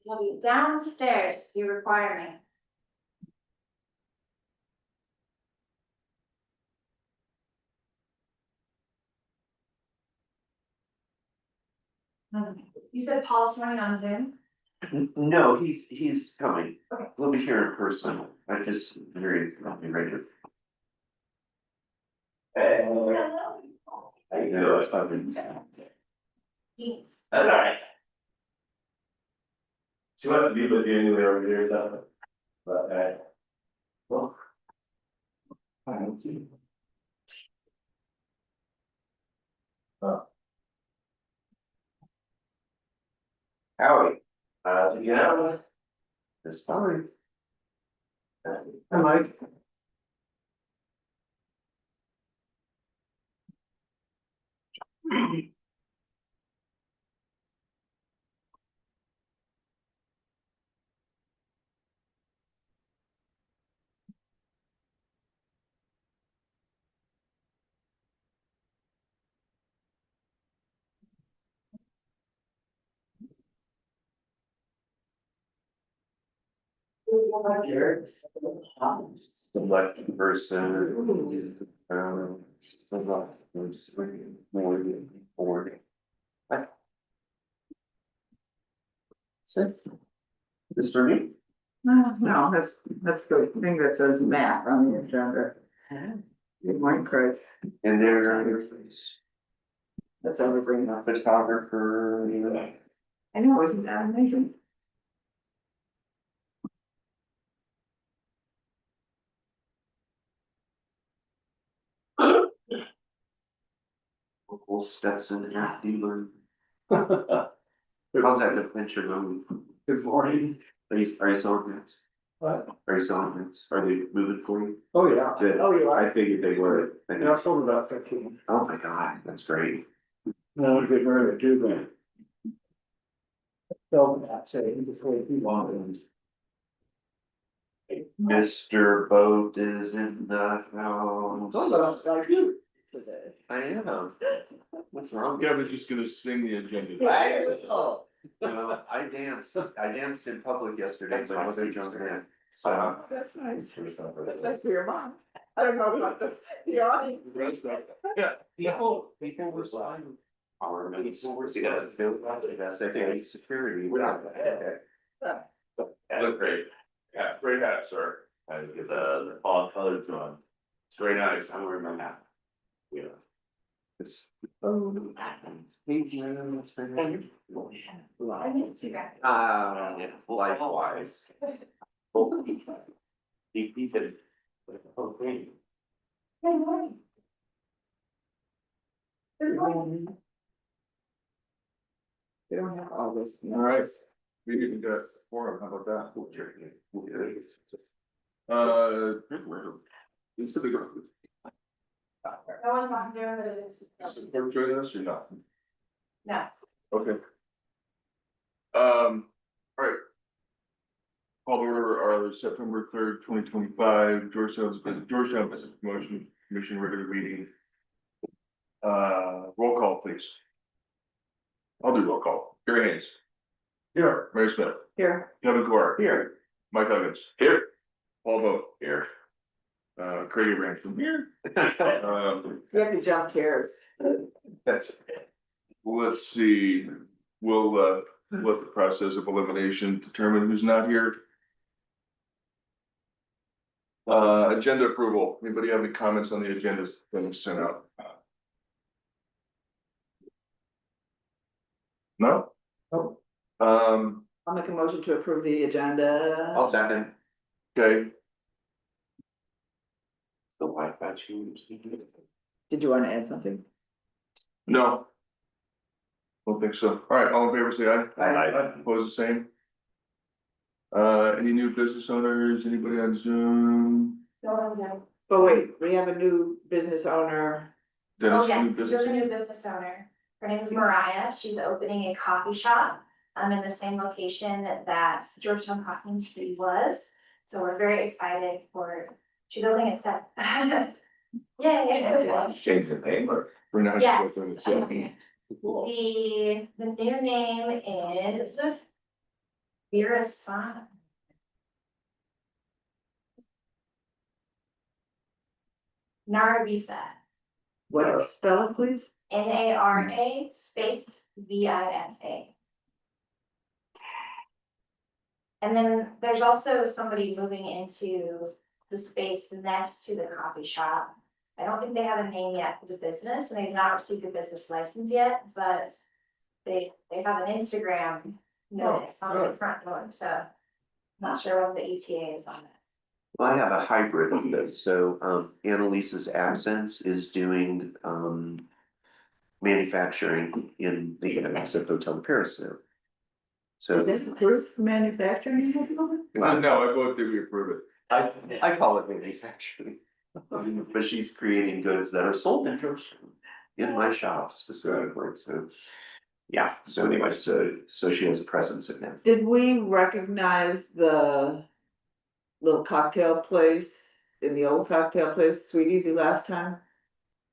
You'll be downstairs if you require me. You said Paul's joining on Zoom? No, he's coming. Okay. We'll be here in person. I just very right here. Hello. How you doing? It's fine. That's all right. She wants to be with you anyway over here, so. But, well. I don't see. Howdy. So yeah. It's fine. Hi, Mike. Select person. Select person. More than 40. Is this for me? No, that's the thing that says map on the agenda. Good morning, Craig. And there That's evergreen. photographer. I know, isn't that amazing? Local Stetson app dealer. How's that adventure going? Good morning. Are you selling hats? What? Are you selling hats? Are they moving for you? Oh, yeah. Good. Oh, you I are? figured they were. Yeah, I sold about 15. Oh my God, that's great. No, we're getting ready to do that. So that's it, before you want Mr. Boat is in the Oh, house. but I do today. I am. What's wrong? I was just gonna sing the agenda. I danced in public yesterday, That's my my mother sweet jumped story. in. So. That's nice. That's nice for your mom. I don't know about the audience. People were saying. Our people were saying. That's, I think it's security. Okay. Look great. Yeah, great hat, sir. I get the fall colored one. It's very nice. I'm wearing my hat. Yeah. It's. Oh. Hey, Jen, it's been. I missed you guys. Likewise. He did. Oh, great. Good morning. Good morning. They don't have all this. All right. We can get forum, how about that? It's the big one. No one's on there, but it's. Is the clerk joining us or not? No. Okay. All right. Call to order our September 3rd, 2025, Georgetown Business Promotion Commission regular meeting. Roll call, please. I'll do roll call. Gary Haynes. Here. Mary Smith. Here. Kevin Clark. Here. Mike Huggins. Here. Paul Vogt. Here. Craig Ransom. Here. You have to jump chairs. That's. Let's see, we'll let the process of elimination determine who's not here. Agenda approval, anybody have any comments on the agendas that was sent out? No? Nope. I'll make a motion to approve the agenda. I'll second. Okay, The Wi-Fi change. Did you want to add something? no. Don't think so, all right, all in favor, say aye. Aye. Oppose the same. Any new business owners, anybody on Zoom? No one's there. But wait, we have a new business owner. Oh, Dennis, yeah, new you're business? the new business owner. Her name is Mariah. She's opening a coffee shop in the same location that Georgetown Coffee and Tea was. So we're very excited she's opening at 7. Yay. Change the name or? We're not. Yes. Yeah. The new name is Vera Sana. Naravisa, What else? Spell it, please. Nara space VISA. And then there's also somebody moving into the space next to the coffee shop. I don't think they have a name yet for the business, and they've not received a business license yet, but they have an Instagram notice on the front door, so not sure what the ETA is on it. Well, I have a hybrid of this, so Annalisa's Accents is doing manufacturing in the Exit Hotel Paris now. So Is this approved for manufacturing? No, I vote that we approve it. I call it manufacturing. But she's creating goods that are sold in Georgetown, in my shop specifically, so. Yeah, so anyway, so she has a presence in there. Did we recognize the little cocktail place in the old cocktail place, Sweet Easy last time?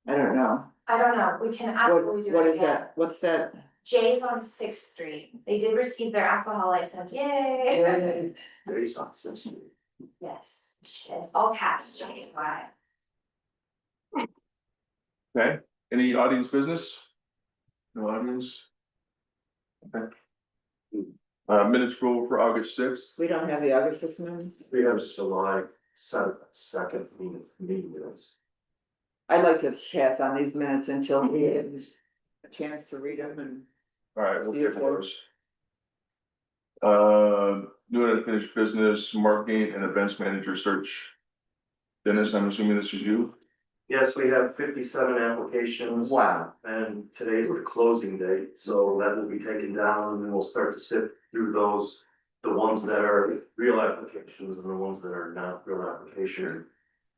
I don't know. I don't know, we can absolutely do What it is again. that? What's that? Jay's on Sixth Street, they did receive their alcohol license, yay! There is access. Yes, all caps, Jay, why? Okay, any audience business? No audience? Okay. Minutes roll for August 6th. We don't have the August 6 minutes. We have July second meeting minutes. I'd like to pass on these minutes until we have a chance to read them and. All right, we'll See get if those. New and unfinished business, marketing and events manager search. Dennis, I'm assuming this is you? Yes, we have 57 applications. Wow, And today's the closing date, so that will be taken down and then we'll start to sift through those. The ones that are real applications and the ones that are not real applications.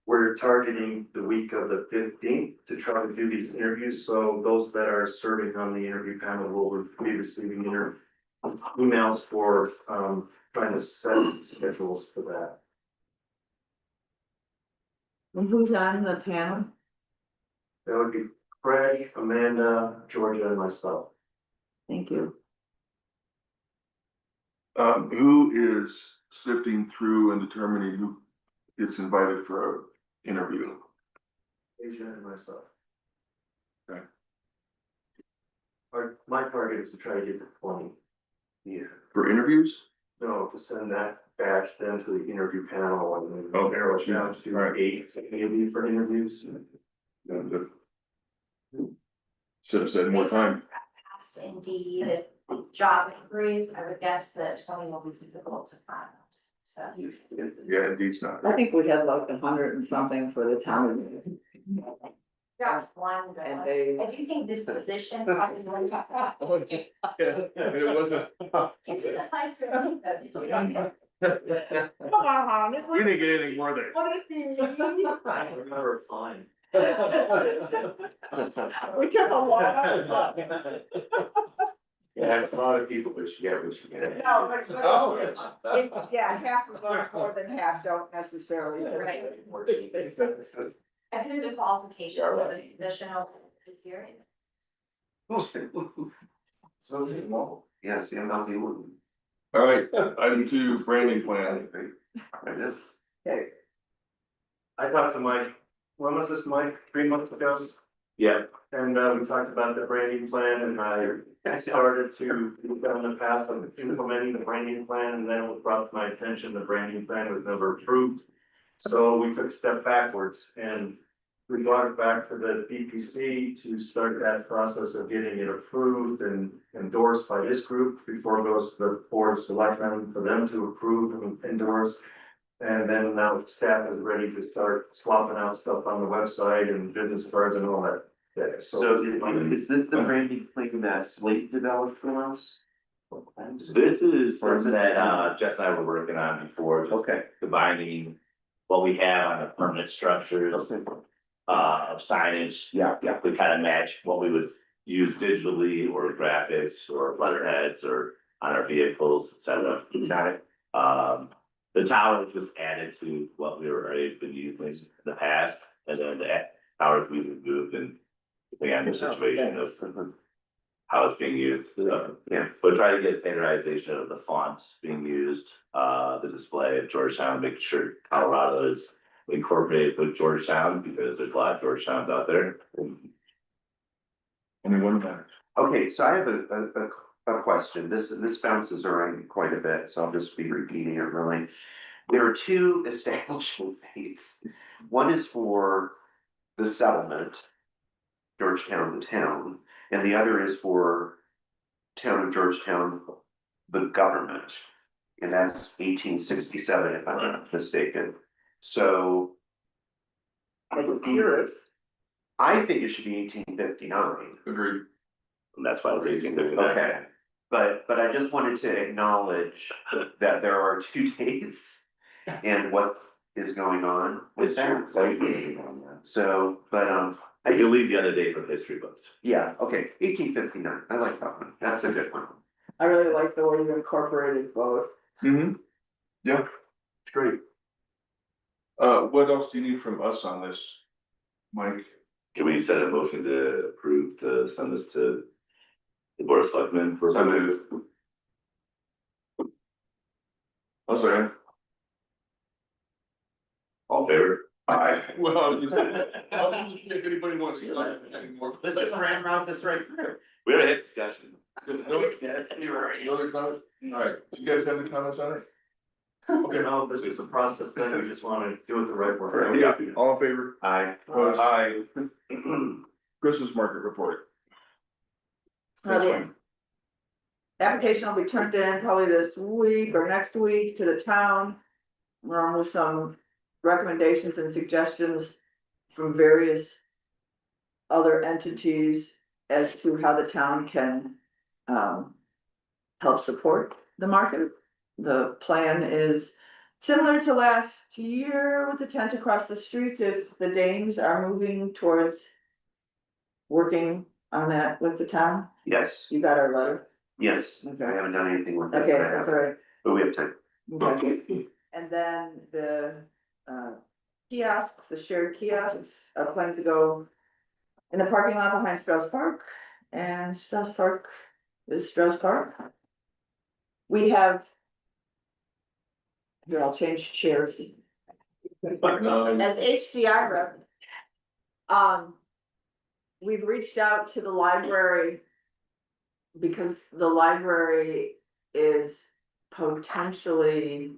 We're targeting the week of the 15th to try to do these interviews, so those that are serving on the interview panel will be receiving emails for trying to set schedules for that. And who's on the panel? That would be Craig, Amanda, Georgia, and myself. Thank you. Who is sifting through and determining who gets invited for an interview? Asia and myself. Okay. My target is to try to get to 20. yeah. For interviews? No, to send that batch then to the interview panel and then Oh, narrow it down to right. 8, maybe for interviews. Should have said more Based on time. Past Indeed job inquiries, I would guess that 20 will be difficult to find, so. Yeah, indeed, it's not. I think we had like 100 and something for the town. Got one good And one. they. I do think this position probably will got that. It wasn't, It didn't apply for a though, did you? Come on, we didn't get anything more than. What did he mean? I remember applying. We took a lot. Yeah, it's a lot of people, but you get what you get. No, but. Oh. Yeah, half of them, more than half don't necessarily. Right. I think the qualification for this position is here. So, yes, the MLB would. All right, item 2, branding plan. It is. Okay, I talked to Mike, when was this, Mike, 3 months ago? Yeah. And we talked about the branding plan and I started to move down the path of implementing the branding plan and then it was brought to my attention, the branding plan was never approved. So we took a step backwards and we brought it back to the DPC to start that process of getting it approved and endorsed by this group before it goes to the board of selectmen for them to approve and endorse. And then now staff is ready to start swapping out stuff on the website and business cards and all that. Yeah, So is this the branding plan that Slate developed for us? This is Or is it- something that Jeff and I were working on before, just Okay. combining what we have on the permanent structures. Of signage. Yeah. To kind of match what we would use digitally or graphics or letterheads or on our vehicles, et cetera. Got it. The tower was just added to what we were already been using in the past, and then the towers we removed and depending on the situation of how it's being used, Yeah. But try to get standardization of the fonts being used, the display of Georgetown, making sure Colorado is incorporated with Georgetown, because there's a lot of Georgetowns out there. Anyone matters. Okay, so I have a question. This bounces around quite a bit, so I'll just be repeating it really. There are two establishment dates. One is for the settlement, Georgetown, the town, and the other is for town of Georgetown, the government. And that's 1867, if I'm not mistaken. So As a purist, I think it should be 1859. Agreed. And that's why I was thinking. Okay, but I just wanted to acknowledge that there are two dates and what is going on with that. So, but, I can leave the other day from history books. yeah, okay, 1859, I like that one, that's a good one. I really like the way you incorporated both. Mm-hmm. Yeah, it's great. What else do you need from us on this, Mike? Can we set a motion to approve to send this to the board of selectmen for? So moved. I'm sorry. All in favor? Well, I was just see if anybody wants to. Let's just ram out this right through. We already had discussion. No other comments? All right, you guys have any comments on it? Okay, no, this is a process that we just wanna do it the right way. Yeah, all in favor? I, Opposed? Aye. Christmas market report. The application will be turned in probably this week or next week to the town. With some recommendations and suggestions from various other entities as to how the town can help support the market. The plan is similar to last year with the tent across the street, if the Danes are moving towards working on that with the town. yes, You got our letter? yes, I haven't done anything with it, Okay, but I that's have, all right. but we have time. Okay. And then the kiosks, the shared kiosks are planning to go in the parking lot behind Strauss Park, and Strauss Park is Strauss Park. We have. Here, I'll change chairs. As HDI rep. We've reached out to the library. Because the library is potentially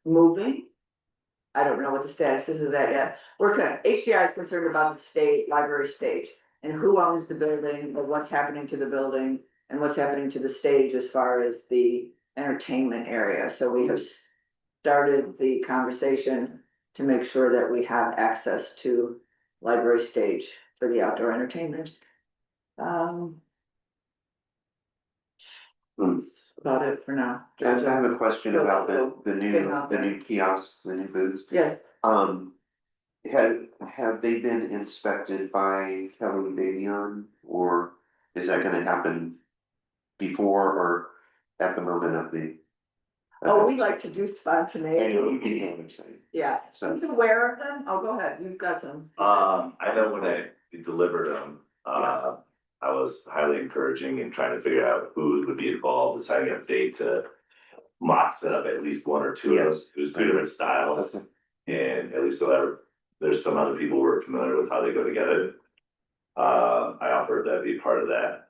moving. I don't know what the status is of that yet. HDI is concerned about the state library stage and who owns the building, or what's happening to the building and what's happening to the stage as far as the entertainment area. So we have started the conversation to make sure that we have access to library stage for the outdoor entertainment. That's about it for now. I have a question about the Hang on. new kiosks, the new booths. Yeah, Have they been inspected by Kelly Davion, or is that gonna happen before or at the moment of the? oh, we like to do I know, spontaneity, you know what I'm saying, yeah, so, who's aware of them? Oh, go ahead, you've got some. I know when I delivered them, I was highly encouraging and trying to figure out who would be involved, deciding a date to mock set up at least one or two of those, it was three different styles. And at least so there's some other people who are familiar with how they go together. I offered that be part of that.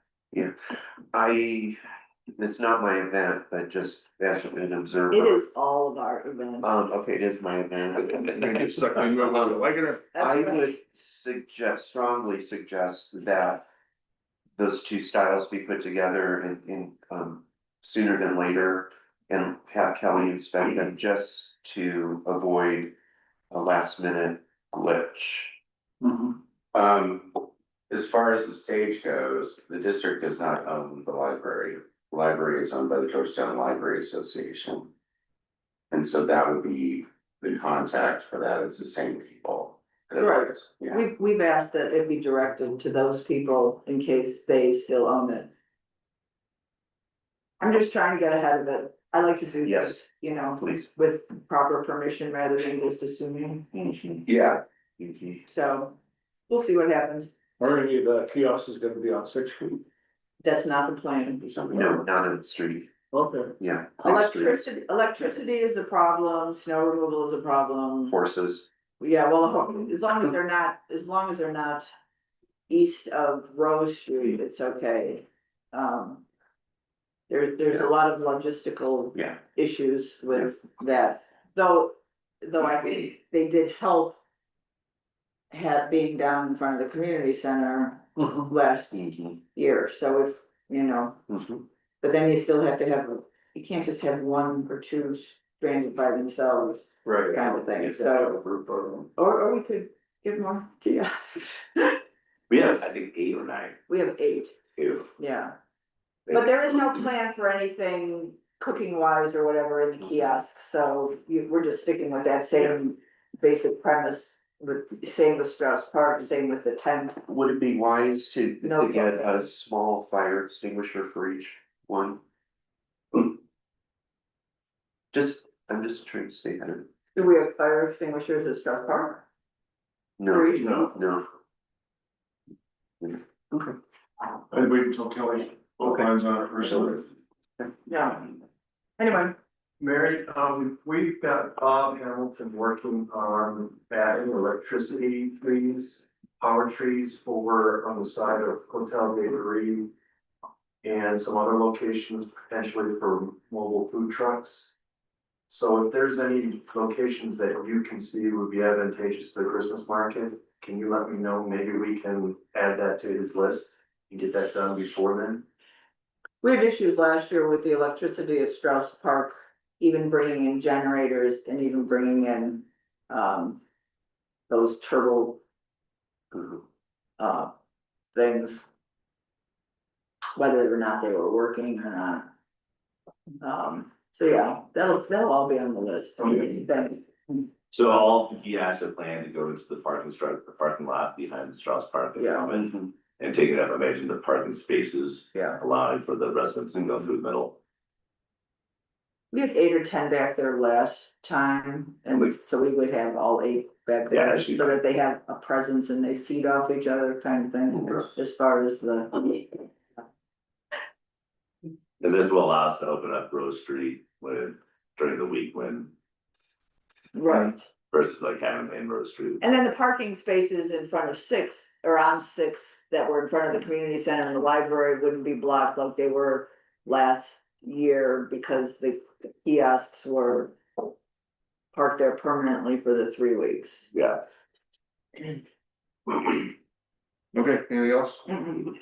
it's not my event, but just as an observer. It is all of our events. Okay, it is my event. Get sucked in, whether you like it or. That's I right. would strongly suggest that those two styles be put together in sooner than later, and have Kelly inspect them just to avoid a last minute glitch. As far as the stage goes, the district does not own the library. The library is owned by the Georgetown Library Association. And so that would be the contact for that, it's the same people. Right. Yeah, We've asked that it be directed to those people in case they still own it. I'm just trying to get ahead of it. I like to do Yes. this, you know, Please. with proper permission rather than just assuming. yeah, So we'll see what happens. Are any of the kiosks gonna be on Sixth Street? That's not the plan. No, not on the street, Okay. yeah. clear streets, Electricity is a problem, snow removal is a problem. Horses, Yeah, well, as long as they're not east of Rose Street, it's okay. There's a lot of logistical yeah, issues with that, though I think they did help being down in front of the community center last mhm, year, so if, mhm. but then you still have to have, you can't just have one or two stranded by themselves, Right. kind of thing, Have so, a group of them. or we could get more kiosks. We have, I think, 8 or 9 We have 8, too. yeah. But there is no plan for anything cooking wise or whatever in the kiosk, so we're just sticking with that same basic premise. Same with Strauss Park, same with the tent. Would it be wise to No, get no. a small fire extinguisher for each one? I'm just trying to stay ahead of it. Do we have fire extinguishers at Strauss Park? No, For each no, no. I'd wait until Kelly opines on it personally. Yeah. Anyway, Mary, we've got Bob Hamilton working on adding electricity trees, power trees over on the side of Hotel Bakery. And some other locations potentially for mobile food trucks. So if there's any locations that you can see would be advantageous to the Christmas market, can you let me know? Maybe we can add that to his list and get that done before then. we had issues last year with the electricity at Strauss Park, even bringing in generators and even bringing in, those turtle, Mhm. things. Whether or not they were working or not. So yeah, that'll all be on the list. Okay. Thanks. So all the kiosks are planned to go into the parking lot behind the Strauss Park Yeah. development. And taking up, imagine the parking spaces, Yeah. allowing for the residents to go through the middle. We had 8 or 10 back there last time, and so we would have all 8 back Yeah, there, actually- so that they have a presence and they feed off each other kind of thing, Okay. as far as the. And this will allow us to open up Rose Street during the week Right, versus like having main Rose Street. and then the parking spaces in front of 6, or on 6, that were in front of the community center and the library wouldn't be blocked like they were last year, because the kiosks were parked there permanently for the 3 weeks. Yeah. Okay, anything else? Mhm.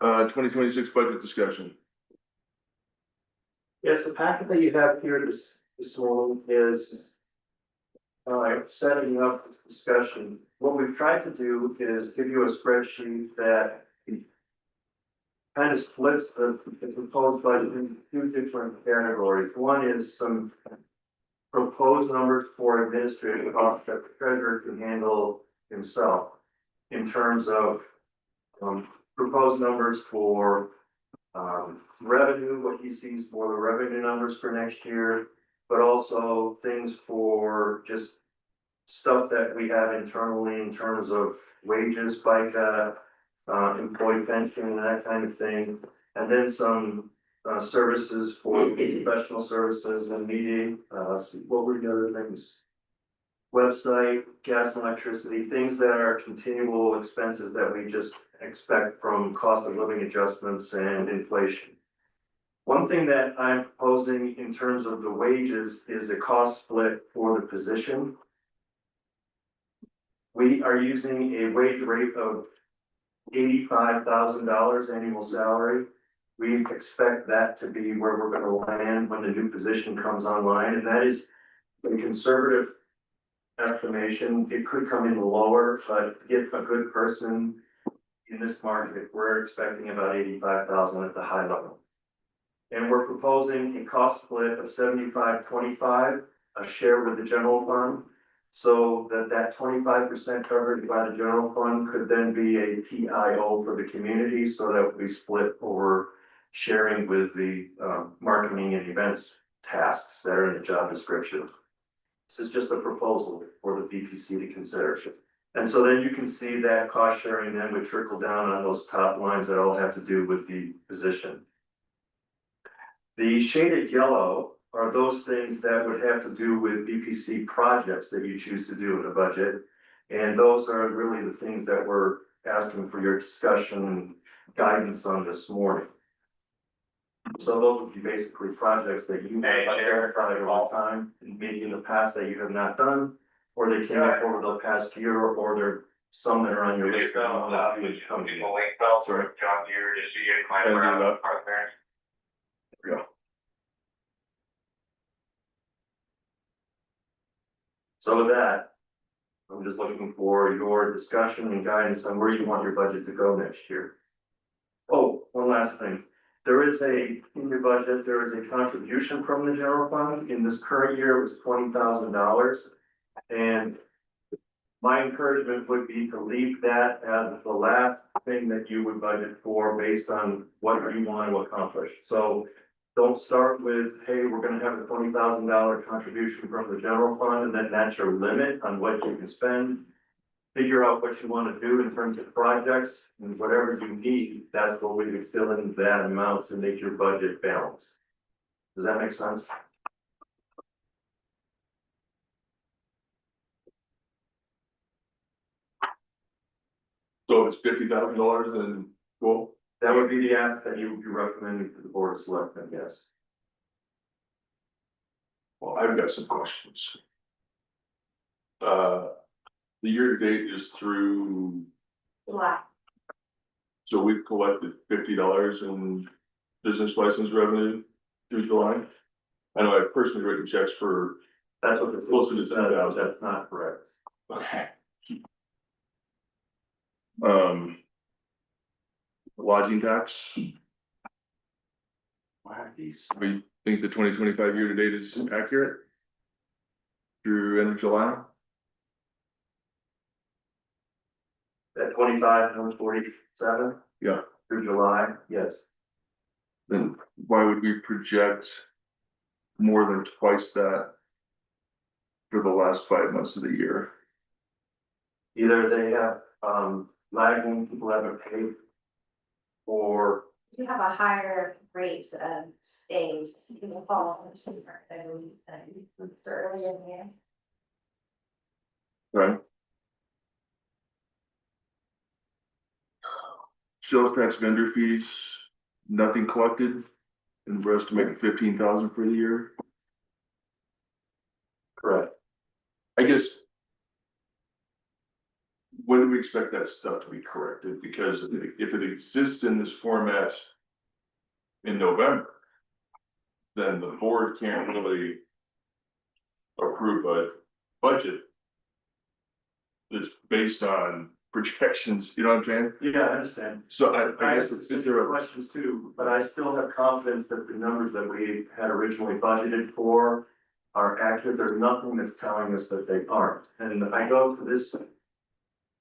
2026 budget discussion. Yes, the packet that you have here this morning is setting up this discussion. What we've tried to do is give you a spreadsheet that kind of splits the proposed budget into 2 different categories. One is some proposed numbers for administrative costs that the treasurer can handle himself in terms of proposed numbers for revenue, what he sees for the revenue numbers for next year, but also things for just stuff that we have internally in terms of wages, FICA, employee pension and that kind of thing. And then some services for professional services and meeting, what were the other things? Website, gas and electricity, things that are continual expenses that we just expect from cost of living adjustments and inflation. One thing that I'm proposing in terms of the wages is a cost split for the position. We are using a wage rate of $85,000 annual salary. We expect that to be where we're gonna land when the new position comes online, and that is a conservative estimation. It could come in lower, but to get a good person in this market, we're expecting about 85,000 at the high level. And we're proposing a cost split of 75-25, a share with the general fund. So that 25% covered by the general fund could then be a PIO for the community, so that we split over sharing with the marketing and events tasks that are in the job description. This is just a proposal for the BPC to consider. And so then you can see that cost sharing then would trickle down on those top lines that all have to do with the position. The shaded yellow are those things that would have to do with BPC projects that you choose to do in a budget. And those are really the things that we're asking for your discussion and guidance on this morning. So those would be basically projects that you may have identified over time, and maybe in the past that you have not done, or they came up over the past year, or there some that are on your list. Sorry. Yeah. So with that, I'm just looking for your discussion and guidance on where you want your budget to go next year. Oh, one last thing. There is in your budget, there is a contribution from the general fund. In this current year, it was $20,000. And my encouragement would be to leave that as the last thing that you would budget for based on what you want to accomplish. So don't start with, hey, we're gonna have a $20,000 contribution from the general fund, and then that's your limit on what you can spend. Figure out what you want to do in terms of projects, and whatever you need, that's what we would fill in that amount to make your budget balance. Does that make sense? So if it's $50,000, then cool. That would be the ask that you would be recommending to the board of selectmen, yes. Well, I've got some questions. The year to date is through, July. so we've collected $50 in business license revenue through July. I know I've personally written checks for, That's what it's Closer to supposed to 10,000. say, that's not correct. okay. Lodging tax, we think the 2025 year to date is accurate? Through end of July? At 25,147 Yeah. through July, yes. Then why would we project more than twice that for the last 5 months of the year? Either they have, lagging, people haven't paid. Or, You have a higher rate of stays in the fall, which is than earlier in the year. Right? Sales tax vendor fees, nothing collected, and we're estimating 15,000 for the year. correct, I guess. When do we expect that stuff to be corrected? Because if it exists in this format in November, then the board can't really approve a budget that's based on projections, you know what I'm saying? yeah, I understand. So I I guess, have is specific there a, questions too, but I still have confidence that the numbers that we had originally budgeted for are accurate. There's nothing that's telling us that they aren't. And I go to this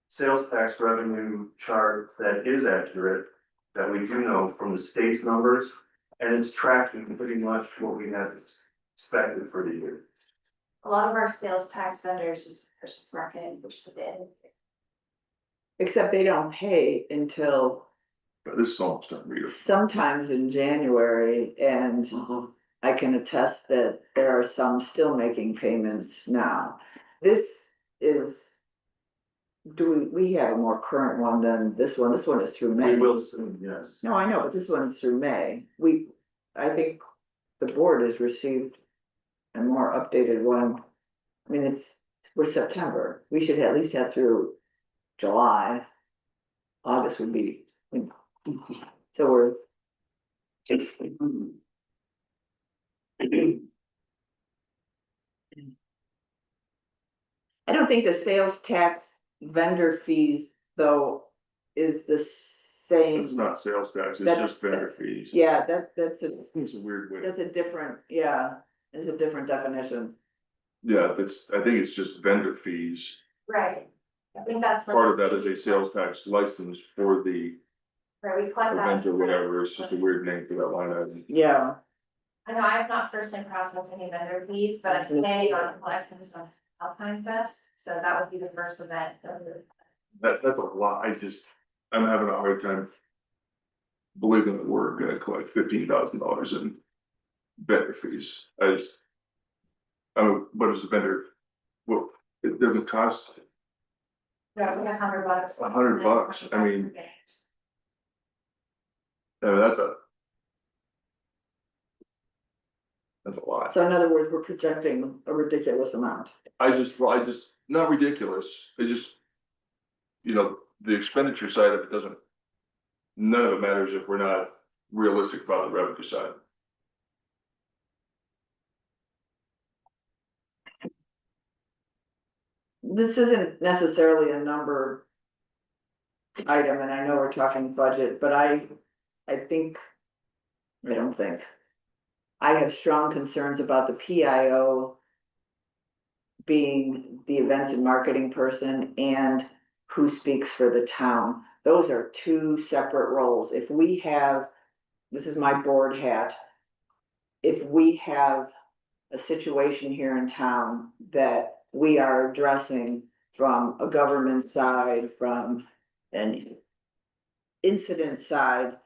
sales tax revenue chart that is accurate, that we do know from the state's numbers, and it's tracking pretty much what we had expected for the year. A lot of our sales tax vendors is purchase market, which is a bit. Except they don't pay until this is almost unreadable. sometimes in January, and I can attest that there are some still making payments now. This is. We have a more current one than this one is through May. We will soon, yes. No, I know, but this one's through May. I think the board has received a more updated one. I mean, we're September, we should at least have through July. August would be, so we're. I don't think the sales tax vendor fees, though, is the same. It's not sales tax, it's That's- just vendor fees. Yeah, that's It's a weird way. that's a different, yeah, it's a different definition. Yeah, I think it's just vendor fees. Right. I think that's. Part of that is a sales tax license for the Right, we collect that. event or whatever, it's just a weird name for that line item. Yeah, I know I have not personally processed any vendor fees, but I'm planning on collecting some Alpine Fest, so that would be the first event. That's a lot, I'm having a hard time believing that we're gonna collect $15,000 in vendor fees, what is the vendor? Well, it doesn't cost, Yeah, like $100. $100, I mean- that's a lot. So in other words, we're projecting a ridiculous amount. Not ridiculous, you know, the expenditure side of it doesn't. None of it matters if we're not realistic about the revenue side. This isn't necessarily a number item, and I know we're talking budget, but I don't think. I have strong concerns about the PIO being the events and marketing person and who speaks for the town. Those are two separate roles. If we have, this is my board hat. If we have a situation here in town that we are addressing from a government side, from an incident side,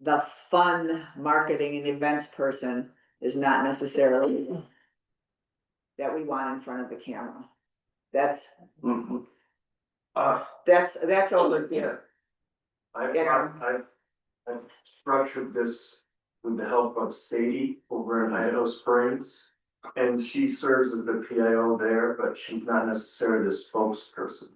the fun marketing and events person is not necessarily that we want in front of the camera. That's over here. I've structured this with the help of Sadie over in Idaho Springs. And she serves as the PIO there, but she's not necessarily the spokesperson.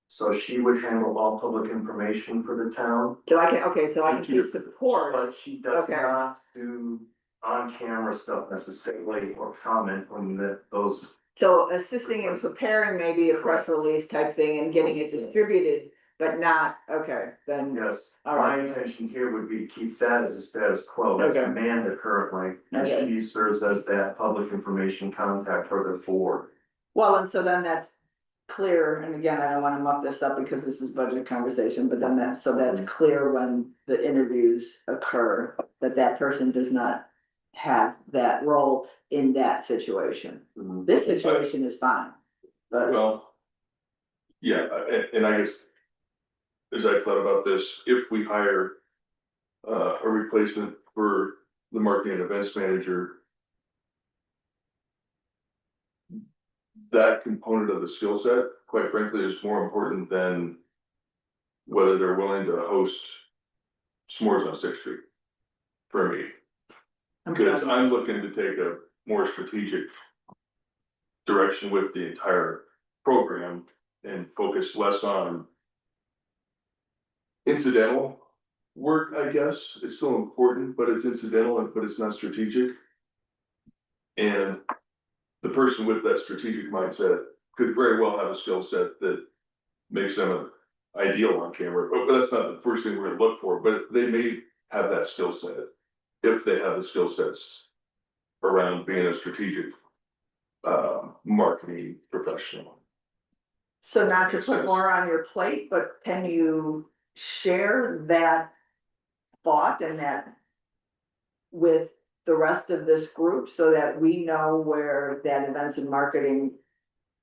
So she would handle all public information for the town, So I can see support. but she does Okay. not do on-camera stuff necessarily or comment when those. So assisting in preparing maybe a press release type thing and getting it distributed, but not, okay, then, Yes, All my right. intention here would be to keep that as a status quo, that's Okay. Amanda currently, and Okay. she serves as that public information contact for the board. well, and so then that's clear, and again, I don't wanna muck this up because this is budget conversation, but then that's clear when the interviews occur, that person does not have that role in that situation. This situation is fine, but. Well. Yeah, and I guess. As I thought about this, if we hire. A replacement for the marketing and events manager. That component of the skill set, quite frankly, is more important than. Whether they're willing to host s'mores on Sixth Street. For me, because I'm looking to take a more strategic. Direction with the entire program and focus less on. Incidental work, I guess, it's still important, but it's incidental, but it's not strategic. And the person with that strategic mindset could very well have a skill set that makes them ideal on camera, but that's not the first thing we're gonna look for, but they may have that skill set. If they have the skill sets around being a strategic marketing professional. So not to put more on your plate, but can you share that thought and that with the rest of this group so that we know where that events and marketing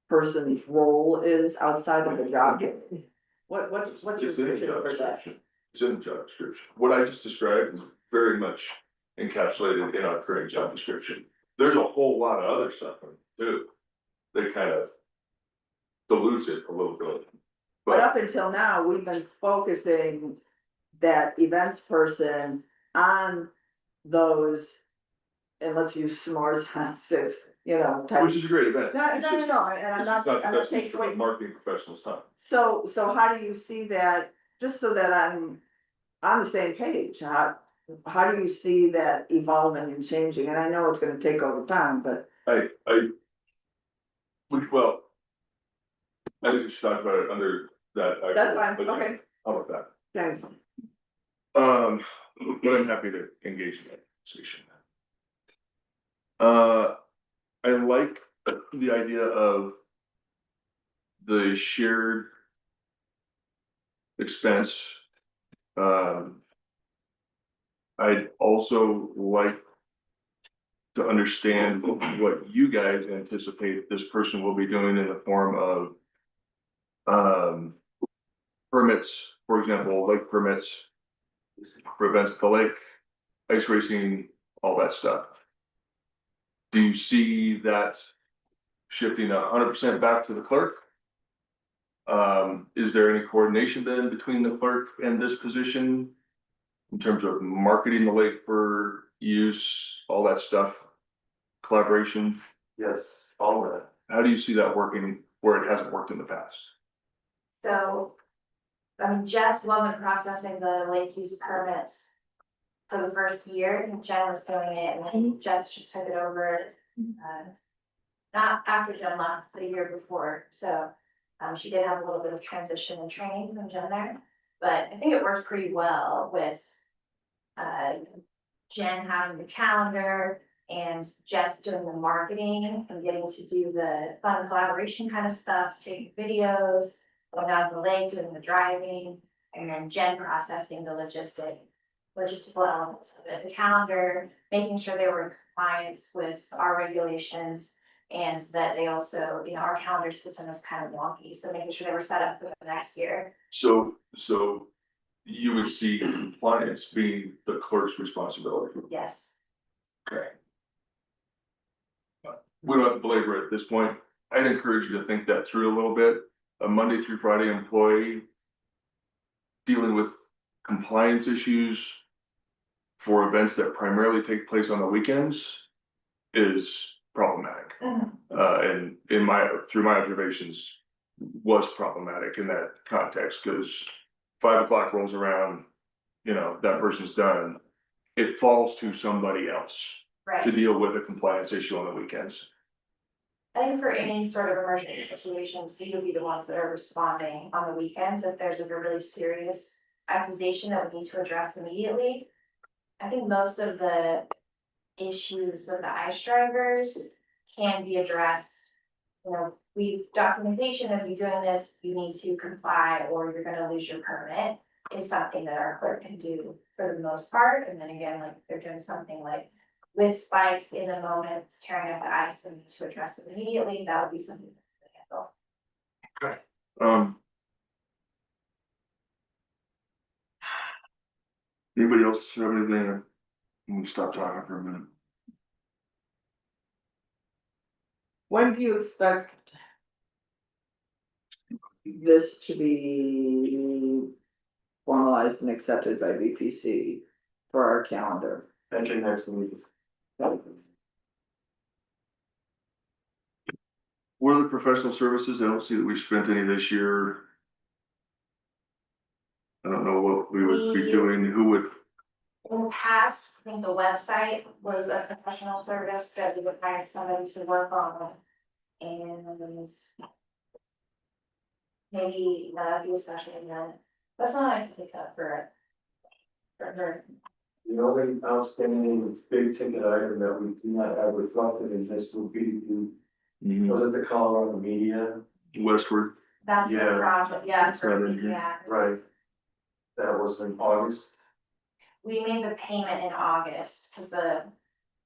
person's role is outside of the job? What's your It's in the vision job for that? description. It's in the job description. What I just described is very much encapsulated in our current job description. There's a whole lot of other stuff in it too. That kind of dilutes it a little bit. But up until now, we've been focusing that events person on those. And let's use s'mores on Sixth, type. Which is a great event. No, It's and just- I'm it's not, just the I'm not best taking use of a away. marketing professional's time. So how do you see that, just so that I'm on the same page, how do you see that evolving and changing? And I know it's gonna take over time, but. Well. I think we should talk about it under that. That's fine, but yeah, okay. How about that? Thanks. But I'm happy to engage in that conversation. I like the idea of. The shared. Expense. I'd also like. to understand what you guys anticipate this person will be doing in the form of permits, for example, lake permits for events at the lake, ice racing, all that stuff. Do you see that shifting 100% back to the clerk? Is there any coordination then between the clerk and this position in terms of marketing the lake for use, all that stuff, collaboration? Yes, all of that. How do you see that working where it hasn't worked in the past? So, I mean, Jess wasn't processing the lake use permits for the first year, and Jen was doing it, and then Jess just took it over. Not after Jen left, but a year before, so, she did have a little bit of transition and training from Jen there. But I think it worked pretty well with, Jen having the calendar and Jess doing the marketing and getting to do the fun collaboration kind of stuff, taking videos, going down to the lake, doing the driving, and then Jen processing the logistical elements of it, the calendar, making sure they were in compliance with our regulations. And that they also, you know, our calendar system is kind of wonky, so making sure they were set up for the next year. So you would see compliance being the clerk's responsibility. Yes. Okay. We don't have to belabor it at this point. I'd encourage you to think that through a little bit. A Monday through Friday employee dealing with compliance issues for events that primarily take place on the weekends is problematic. And through my observations, was problematic in that context, because 5 o'clock rolls around, you know, that person's done. It falls to somebody else to Right. deal with a compliance issue on the weekends. I think for any sort of emergency situations, we would be the ones that are responding on the weekends if there's like a really serious accusation that we need to address immediately. I think most of the issues with the ICE drivers can be addressed. You know, we've documentation of you doing this, you need to comply or you're gonna lose your permit, is something that our clerk can do for the most part. And then again, like if they're doing something like with spikes in the moment, tearing up the ice and need to address it immediately, that would be something to handle. Anybody else have anything? Let me stop talking for a minute. When do you expect this to be formalized and accepted by VPC for our calendar? Mention next meeting. What are the professional services? I don't see that we've spent any this year. I don't know what we would be doing, who would, In the past, I think the website was a professional service that we would hire somebody to work on. And maybe the special event, that's not I pick up for her. The only outstanding big ticket item that we do not have reflected in this would be was it the Colorado media? Westward? That's the Yeah. project, yeah, It's not in here. yeah. Right. That was in August. We made the payment in August, cause there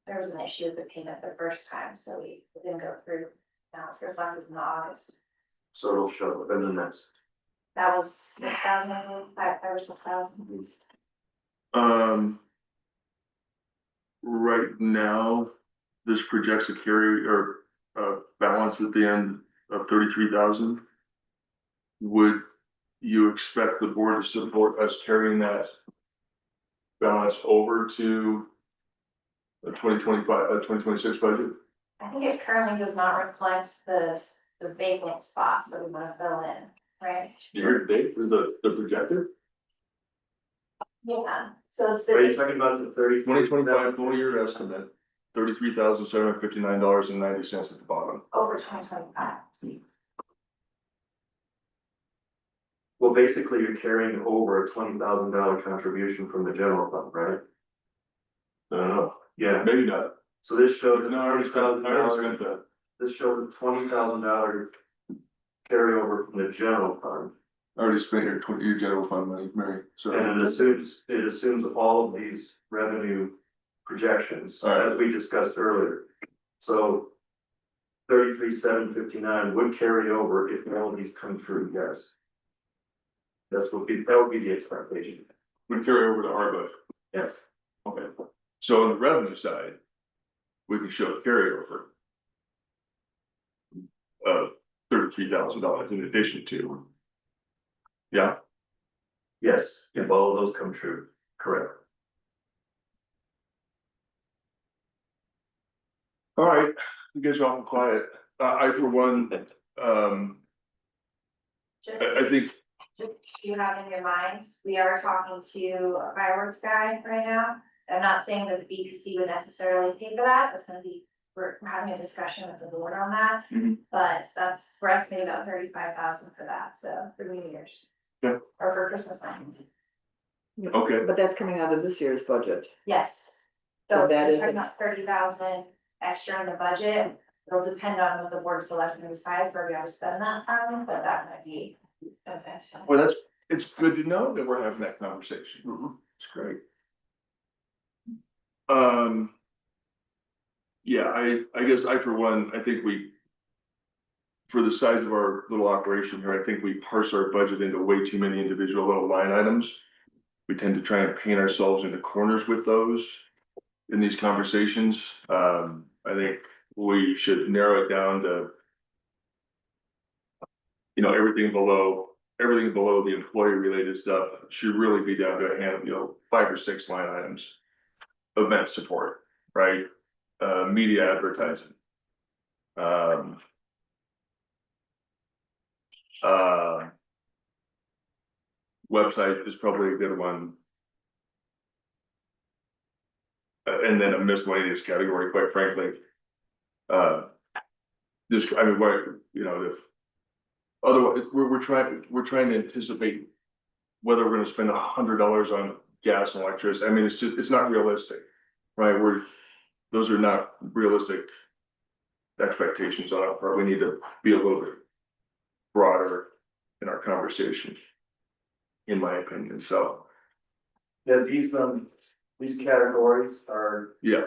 was an issue with the payment the first time, so we didn't go through. Now it's reflected in August. So it'll show up in the next. That was 6,000, I think, 5 or 6,000. Right now, this projects a carry or balance at the end of 33,000. Would you expect the board to support us carrying that balance over to the 2025, 2026 budget? I think it currently does not reflect the vacant spots that we wanna fill in, right? Year to date for the projected Yeah, so it's Are you the, talking about the 30? 2025 full year estimate, $33,759.90 at the bottom. over 2025. Well, basically, you're carrying over a $20,000 contribution from the general fund, right? I don't know, Yeah, maybe not. so this showed. No, I already spent that. This showed $20,000 carryover from the general fund. I already spent your general fund money, Mary, so. And it assumes all of these revenue projections, All right. as we discussed earlier. So 33,759 would carry over if all of these come true, yes. That would be the expectation. We carry over to our budget. Yes. Okay, so on the revenue side, we can show a carryover of $33,000 in addition to. Yeah, Yes, if all of those come true, correct. all right, you guys are all quiet. I for one, Just, I think, just you have in your mind, we are talking to a fireworks guy right now. I'm not saying that the BPC would necessarily pay for that, that's gonna be, we're having a discussion with the board on that. Mhm. But we're estimating about 35,000 for that, so for New Year's. Yeah. Or for Christmas time, okay, But that's coming out of this year's budget. yes. So So that we're is talking a- about 30,000 extra in the budget. It'll depend on what the board of selectmen decides where we have to spend that time, but that might be. Okay, so. well, it's good to know that we're having that conversation. It's great. Yeah, I guess I for one, I think for the size of our little operation here, I think we parse our budget into way too many individual little line items. We tend to try and paint ourselves into corners with those in these conversations. I think we should narrow it down to, everything below the employee related stuff should really be down to a hand, 5 or 6 line items. Event support, right? Media advertising. Website is probably a good one. And then a miscellaneous category, quite frankly. Just, I mean, what, if. Otherwise, we're trying to anticipate whether we're gonna spend $100 on gas and electricity. I mean, it's not realistic, right? Those are not realistic expectations on our part. We need to be a little bit broader in our conversation, in my opinion, so, Yeah, these categories are yeah.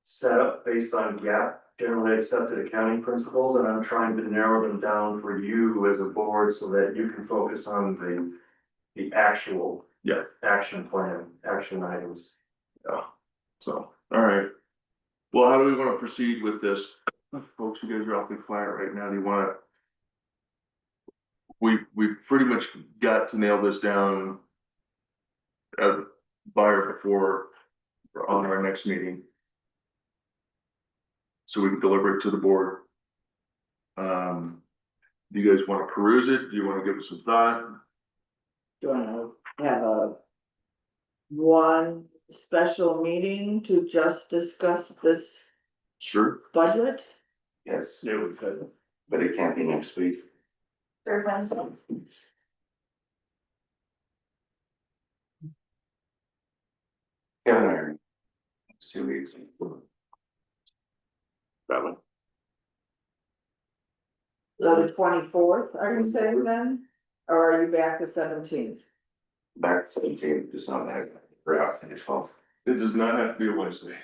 set up based on GAAP, generally accepted accounting principles, and I'm trying to narrow them down for you as a board so that you can focus on the actual. Yeah. Action plan, action items. Yeah, so, all right. Well, how do we wanna proceed with this? Folks, you guys are awfully quiet right now. Do you wanna? We pretty much got to nail this down. By or before, on our next meeting. So we can deliver it to the board. Do you guys wanna peruse it? Do you wanna give it some thought? Do you wanna have one special meeting to just discuss this Sure. budget? Yes, Yeah, we could. but it can't be next week. Third Wednesday, Kevin and I. It's 2 weeks. That one. So the 24th, are you saying then? Or are you back the 17th? Back 17, just not back, we're out, I think it's 12th. It does not have to be a Wednesday.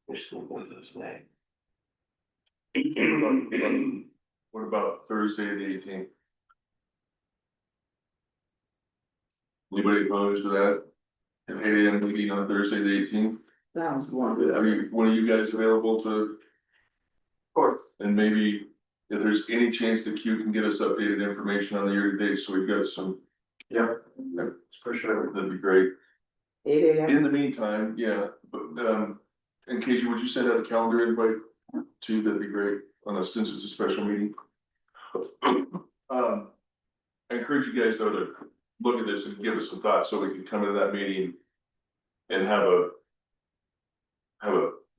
There's still one of those May. What about Thursday, the 18th? Anybody opposed to that? An 8 AM meeting on Thursday, the 18th? Sounds wonderful. Are you, one of you guys available to? Of course. And maybe if there's any chance that Q can get us updated information on the year to date, so we've got some, Yeah, for sure. that'd be great. 8 AM. In the meantime, yeah, but, in case would you send out a calendar invite too? That'd be great, since it's a special meeting. I encourage you guys though to look at this and give us some thoughts so we can come into that meeting and have a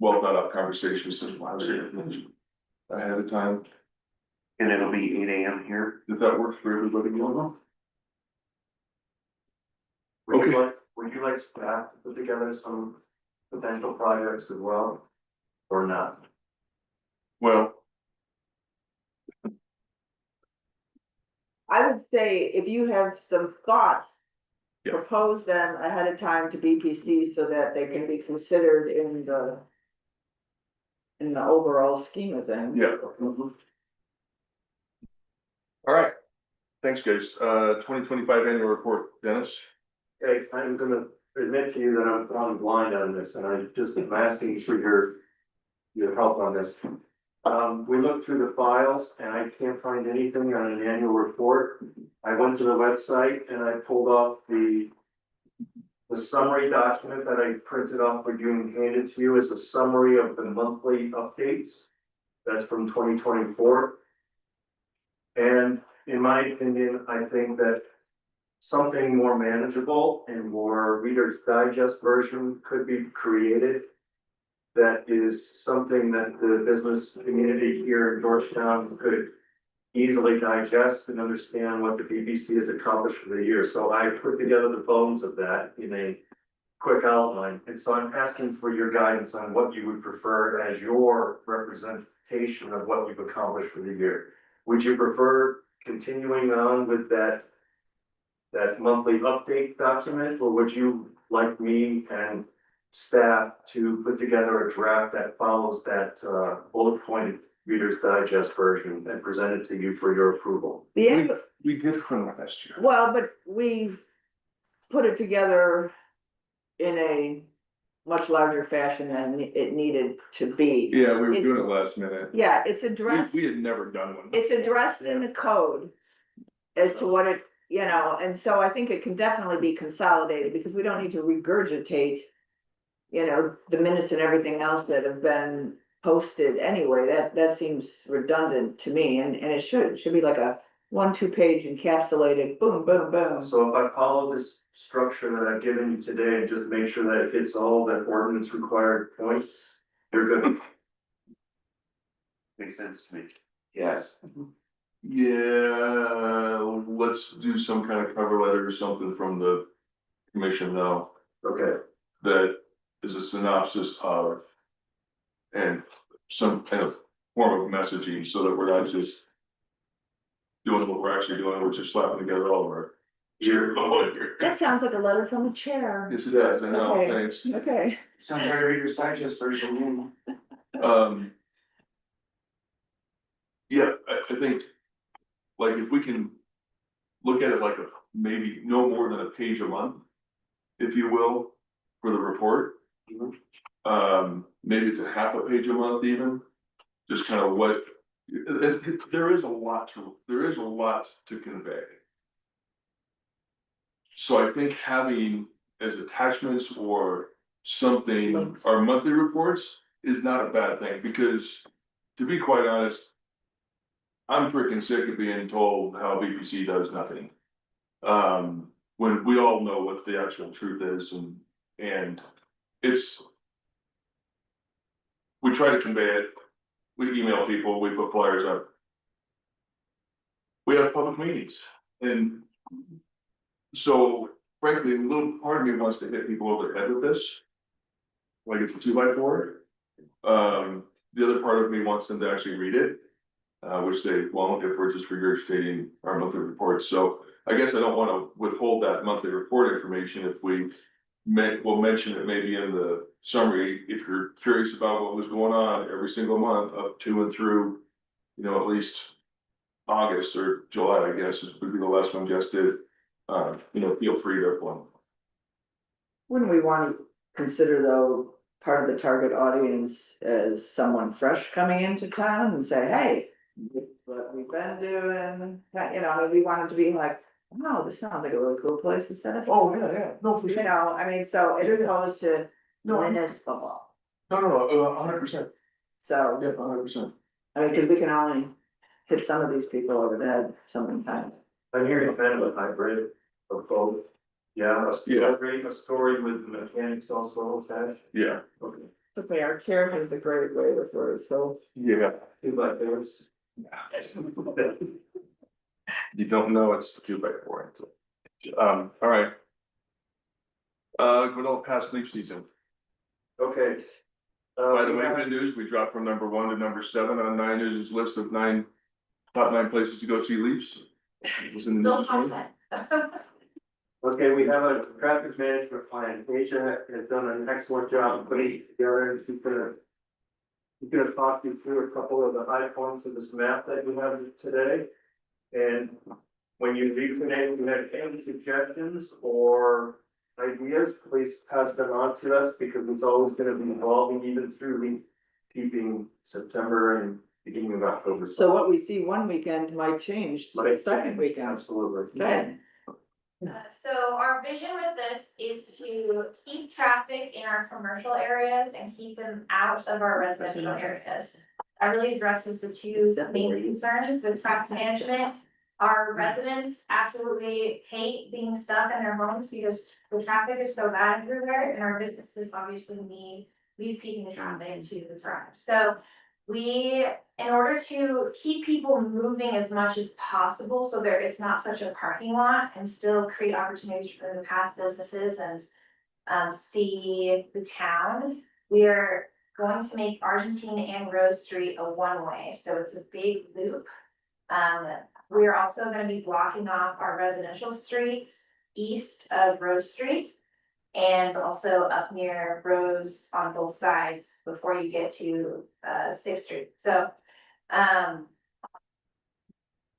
well thought out conversation ahead of time. And it'll be 8 AM here. If that works for everybody, Would you like staff to put together some potential projects as well, or not? well, I would say if you have some thoughts Yeah. propose them ahead of time to BPC so that they can be considered in the overall scheme of things. Yeah. All right, thanks, guys. 2025 annual report, Dennis? Okay, I'm gonna admit to you that I'm drawing blind on this, and I just am asking for your help on this. We looked through the files and I can't find anything on an annual report. I went to the website and I pulled off the summary document that I printed off for you and handed to you as a summary of the monthly updates. That's from 2024. And in my opinion, I think that something more manageable and more Reader's Digest version could be created. That is something that the business community here in Georgetown could easily digest and understand what the BBC has accomplished for the year. So I put together the bones of that in a quick outline. And so I'm asking for your guidance on what you would prefer as your representation of what you've accomplished for the year. Would you prefer continuing on with that monthly update document, or would you like me and staff to put together a draft that follows that bullet pointed Reader's Digest version and present it to you for your approval? We did print it last year. Well, but we put it together in a much larger fashion than it needed to be. Yeah, we were doing it last minute. Yeah, it's addressed, We had never done one. it's addressed in the code as to what it, you know, and so I think it can definitely be consolidated because we don't need to regurgitate, you know, the minutes and everything else that have been posted anyway. That seems redundant to me, and it should be like a 1-2 page encapsulated, boom, boom, boom. So if I follow this structure that I've given you today and just make sure that it hits all that ordinance required points, you're good. Makes sense to me. Yes. Yeah, let's do some kind of cover letter or something from the commission though, Okay, that is a synopsis of. And some kind of form of messaging so that we're not just doing what we're actually doing, we're just slapping together all of our. That sounds like a letter from the chair. Yes, it does, I know, Okay. thanks. Okay. Sounds like a Reader's Digest version. Yeah, I think, like, if we can look at it like maybe no more than a page a month, if you will, for the report. Maybe it's a half a page a month even, just kind of what, there is a lot to convey. So I think having as attachments or something, Links. our monthly reports is not a bad thing, because to be quite honest, I'm freaking sick of being told how BBC does nothing. When we all know what the actual truth is, and it's, we try to convey it, we email people, we put flyers up. We have public meetings, and so frankly, a little part of me wants to hit people over the head with this. Like it's a 2x4. The other part of me wants them to actually read it, which they won't if we're just regurgitating our monthly reports. So I guess I don't want to withhold that monthly report information if we'll mention it maybe in the summary, if you're curious about what was going on every single month up to and through, you know, at least August or July, I guess, would be the last one just did. You know, feel free to apply. Wouldn't we want to consider though, part of the target audience as someone fresh coming into town and say, hey, what we've been doing, you know, I mean, we want it to be like, wow, this sounds like a really cool place to set up. Oh, yeah, no, for You know, I mean, so as opposed to minutes, blah, blah. No, 100%. So, Yeah, 100%. I mean, cause we can only hit some of these people over the head so many times. I'm hearing kind of a hybrid of both. Yeah, a story with mechanics also attached. Yeah, Okay. Okay, our chair has a great way with words, so. yeah. 2x4s. You don't know it's 2x4. All right. Good old past leaf season. Okay. By the way, good news, we dropped from number 1 to number 7 on 9 News' list of top 9 places to go see Leafs. It was in the Still news. content. Let's Okay, we have a traffic management plan. Asia has done an excellent job putting it together, and she's gonna talk you through a couple of the high points of this map that we have today. And when you read today, if you have any suggestions or ideas, please pass them on to us, because it's always gonna be evolving even through the keeping September and beginning of October. So what we see one weekend might change the second weekend. Absolutely. Okay. So our vision with this is to keep traffic in our commercial areas and keep them out of our residential areas. That really addresses the two main concerns with traffic management. Our residents absolutely hate being stuck in their homes because the traffic is so bad everywhere, and our businesses obviously need peaking the traffic to thrive. So we, in order to keep people moving as much as possible, so there is not such a parking lot, and still create opportunities for them to pass businesses and see the town, we are going to make Argentine and Rose Street a one-way, so it's a big loop. We are also gonna be blocking off our residential streets east of Rose Street, and also up near Rose on both sides before you get to Sixth Street. So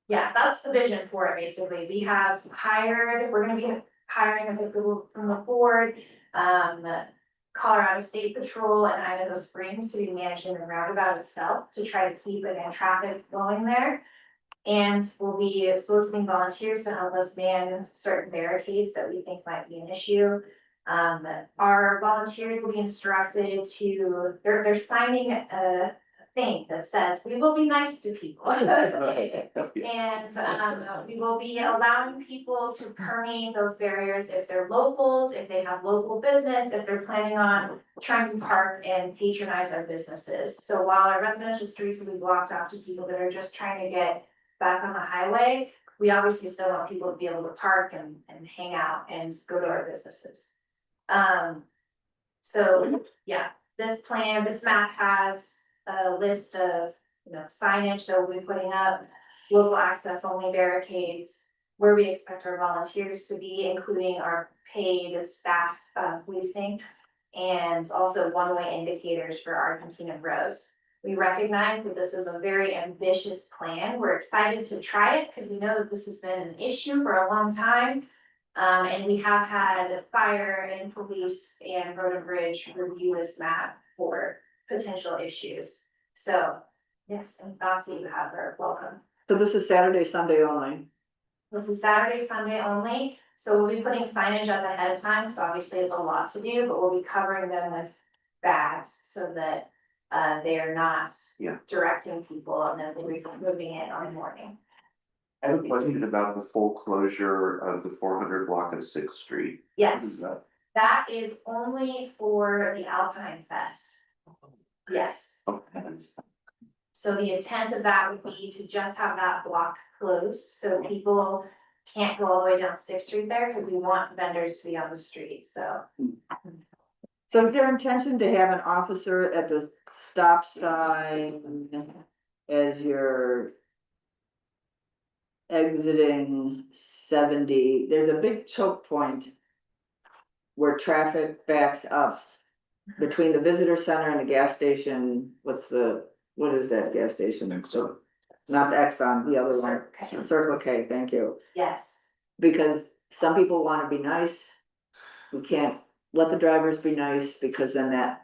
yeah, that's the vision for it, basically. We have hired, we're gonna be hiring people from the board, Colorado State Patrol and Idaho Springs to be managing the roundabout itself, to try to keep again traffic going there. And we'll be soliciting volunteers to help us man certain barricades that we think might be an issue. Our volunteers will be instructed to, they're signing a thing that says, we will be nice to people. And, we will be allowing people to permeate those barriers if they're locals, if they have local business, if they're planning on trying to park and patronize our businesses. So while our residential streets will be blocked off to people that are just trying to get back on the highway, we obviously still want people to be able to park and hang out and go to our businesses. So, yeah, this map has a list of, signage that we'll be putting up, local access only barricades, where we expect our volunteers to be, including our paid staff, policing, and also one-way indicators for Argentine and Rose. We recognize that this is a very ambitious plan. We're excited to try it because we know that this has been an issue for a long time. And we have had fire and police and road and bridge review this map for potential issues. So, yes, and Dossie, you have her welcome. So this is Saturday, Sunday only. This is Saturday, Sunday only. So we'll be putting signage up ahead of time. So obviously it's a lot to do, but we'll be covering them with bags so that they are not directing people, and then we'll be moving it on the morning. I have a question about the full closure of the 400 block of Sixth Street. Yes, that is only for the Alpine Fest. Yes, Okay. so the intent of that would be to just have that block closed, so people can't go all the way down Sixth Street there, because we want vendors to be on the street, so. So is there intention to have an officer at the stop sign as you're exiting 70? There's a big choke point where traffic backs up between the visitor center and the gas station. What is that gas station? So, not the Exxon, the other one. Okay. Circle K, thank you. Yes, Because some people wanna be nice. We can't let the drivers be nice, because then that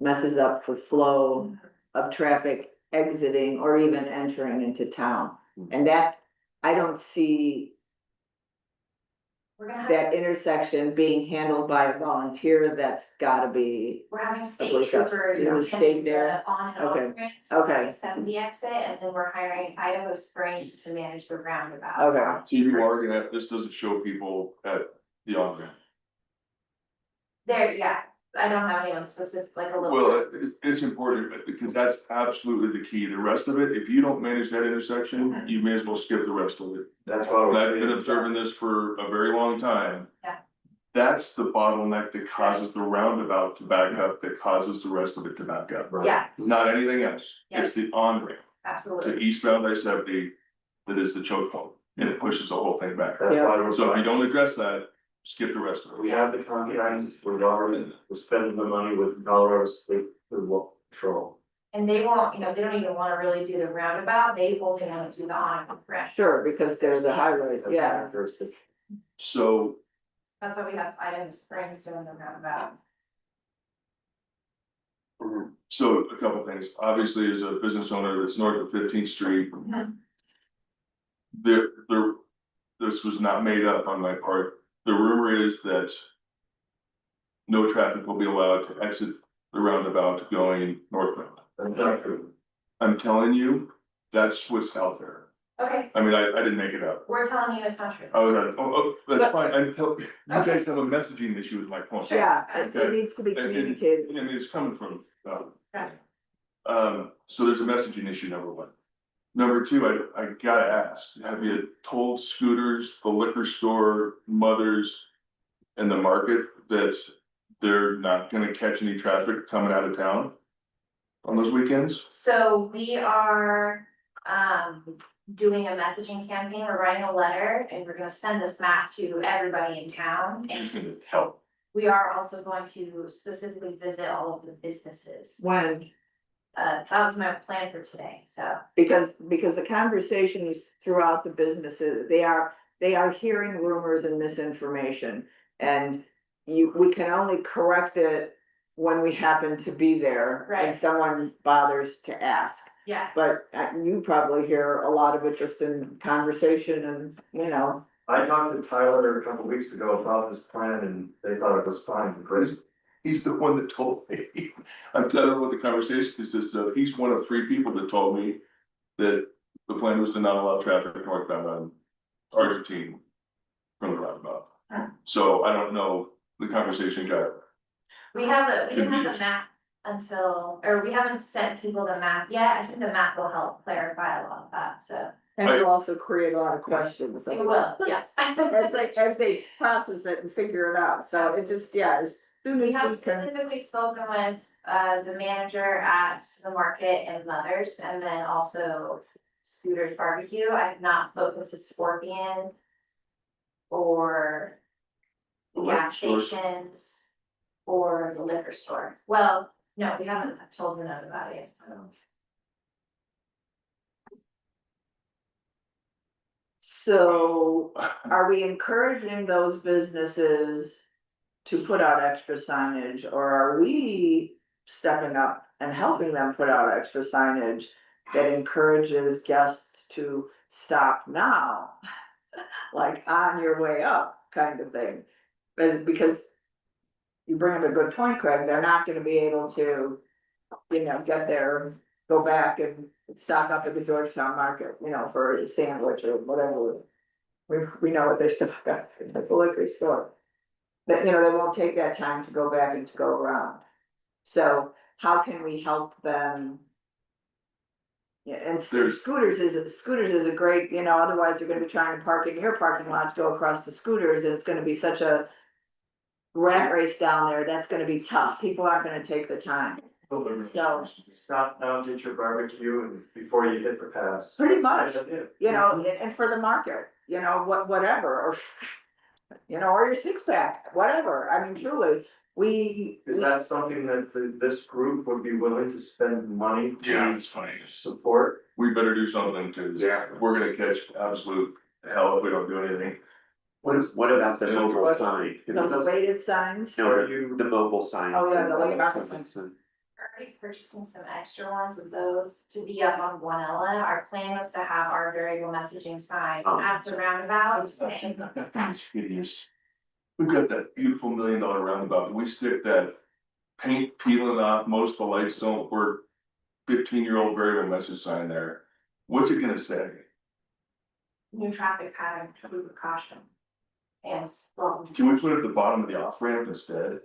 messes up the flow of traffic exiting or even entering into town. And that, I don't see we're gonna that have, intersection being handled by a volunteer. That's gotta be, we're having state police officer. troopers. Is the state there? On and off Okay. ramps, so Okay. 70 exit, and then we're hiring Idaho Springs to manage the roundabout. Okay. So you are gonna, this doesn't show people at the on-ramp. There, yeah, I don't have anyone specific, like a little. Well, it's important because that's absolutely the key. The rest of it, if you don't manage that intersection, you may as well skip the rest of it. That's why And I've been observing this for a very long time. Yeah. That's the bottleneck that causes the roundabout to back up, that causes the rest of it to back up. Yeah, Not anything else. It's the on-ramp absolutely. to eastbound I-70 that is the choke point, and it pushes the whole thing back. That's Yeah. why we're So if you don't address that, skip the rest of We it. have the contract, we're spending the money with Colorado State Food Patrol. And they won't, they don't even wanna really do the roundabout, they only wanna do the on ramp. Sure, because there's a highway, That's yeah. our jurisdiction. So, That's why we have Idaho Springs doing the roundabout. so a couple things, obviously as a business owner that's north of 15th Street. Mhm. This was not made up on my part, the rumor is that. No traffic will be allowed to exit the roundabout going northbound. That's not true. I'm telling you, that's what's out there. Okay, I mean, I didn't make it up. we're telling you it's not true. I was like, oh, that's But- fine, you guys have a messaging issue with my point. Sure. Yeah, it Okay. needs to be And- and- communicated. I mean, it's coming from, Gotcha. so there's a messaging issue, number one. Number two, I gotta ask, have you told Scooters, the liquor store, Mothers, and the market that they're not gonna catch any traffic coming out of town on those weekends? So we are, doing a messaging campaign, we're writing a letter, and we're gonna send this map to everybody in town. Just And gonna help. we are also going to specifically visit all of the businesses. When, That was my plan for today, so. because the conversations throughout the businesses, they are hearing rumors and misinformation. And we can only correct it when we happen to be there and Right. someone bothers to ask. Yeah, But you probably hear a lot of it just in conversation and, I talked to Tyler a couple weeks ago about this plan and they thought it was fine, Chris. He's the one that told me. I'm telling you what the conversation consists of. He's one of 3 people that told me that the plan was to not allow traffic northbound on Argentine from the roundabout. So I don't know, the conversation got, we didn't have the map or we haven't sent people the map yet. I think the map will help clarify a lot of that, so. and it'll also create a lot of questions. It will, yes. As they process it and figure it out, so it just, yeah, as soon We as have we can. specifically spoken with, the manager at the market and Mothers, and then also Scooters Barbecue. I have not spoken to Scorpion or the gas stations or the liquor store. Well, no, we haven't told them about it, so. So are we encouraging those businesses to put out extra signage, or are we stepping up and helping them put out extra signage that encourages guests to stop now? Like on your way up kind of thing, because you bring up a good point, Craig, they're not gonna be able to, get there, go back and stock up at the Georgetown Market, for a sandwich or whatever. We know what they stock up at the liquor store. But, they won't take that time to go back and to go around. So how can we help them? Yeah, and There's- Scooters is a great, otherwise they're gonna be trying to park in your parking lot to go across the Scooters, and it's gonna be such a rat race down there, that's gonna be tough, people aren't gonna take the time. So- Stop now, get your barbecue and before you hit the pass. Pretty much. Yeah. And for the market, whatever, or, or your 6-pack, whatever, I mean, truly, Is that something that this group would be willing to spend money to funny. support? We better do something too. Yeah. We're gonna catch absolute hell if we don't do anything. What about the mobile sign? those rated signs. No, Are you- the mobile sign. Oh, yeah, the like market We're already purchasing some extra ones of those to be up on Guanella. Our plan was to have our variable messaging sign Oh. at the roundabout. That's hideous. We've got that beautiful $1 million roundabout, we stick that paint peeling off, most of the lights don't work. 15-year-old variable message sign there, what's it gonna say? New traffic pattern, true precaution. And, well, Can we put it at the bottom of the off ramp instead?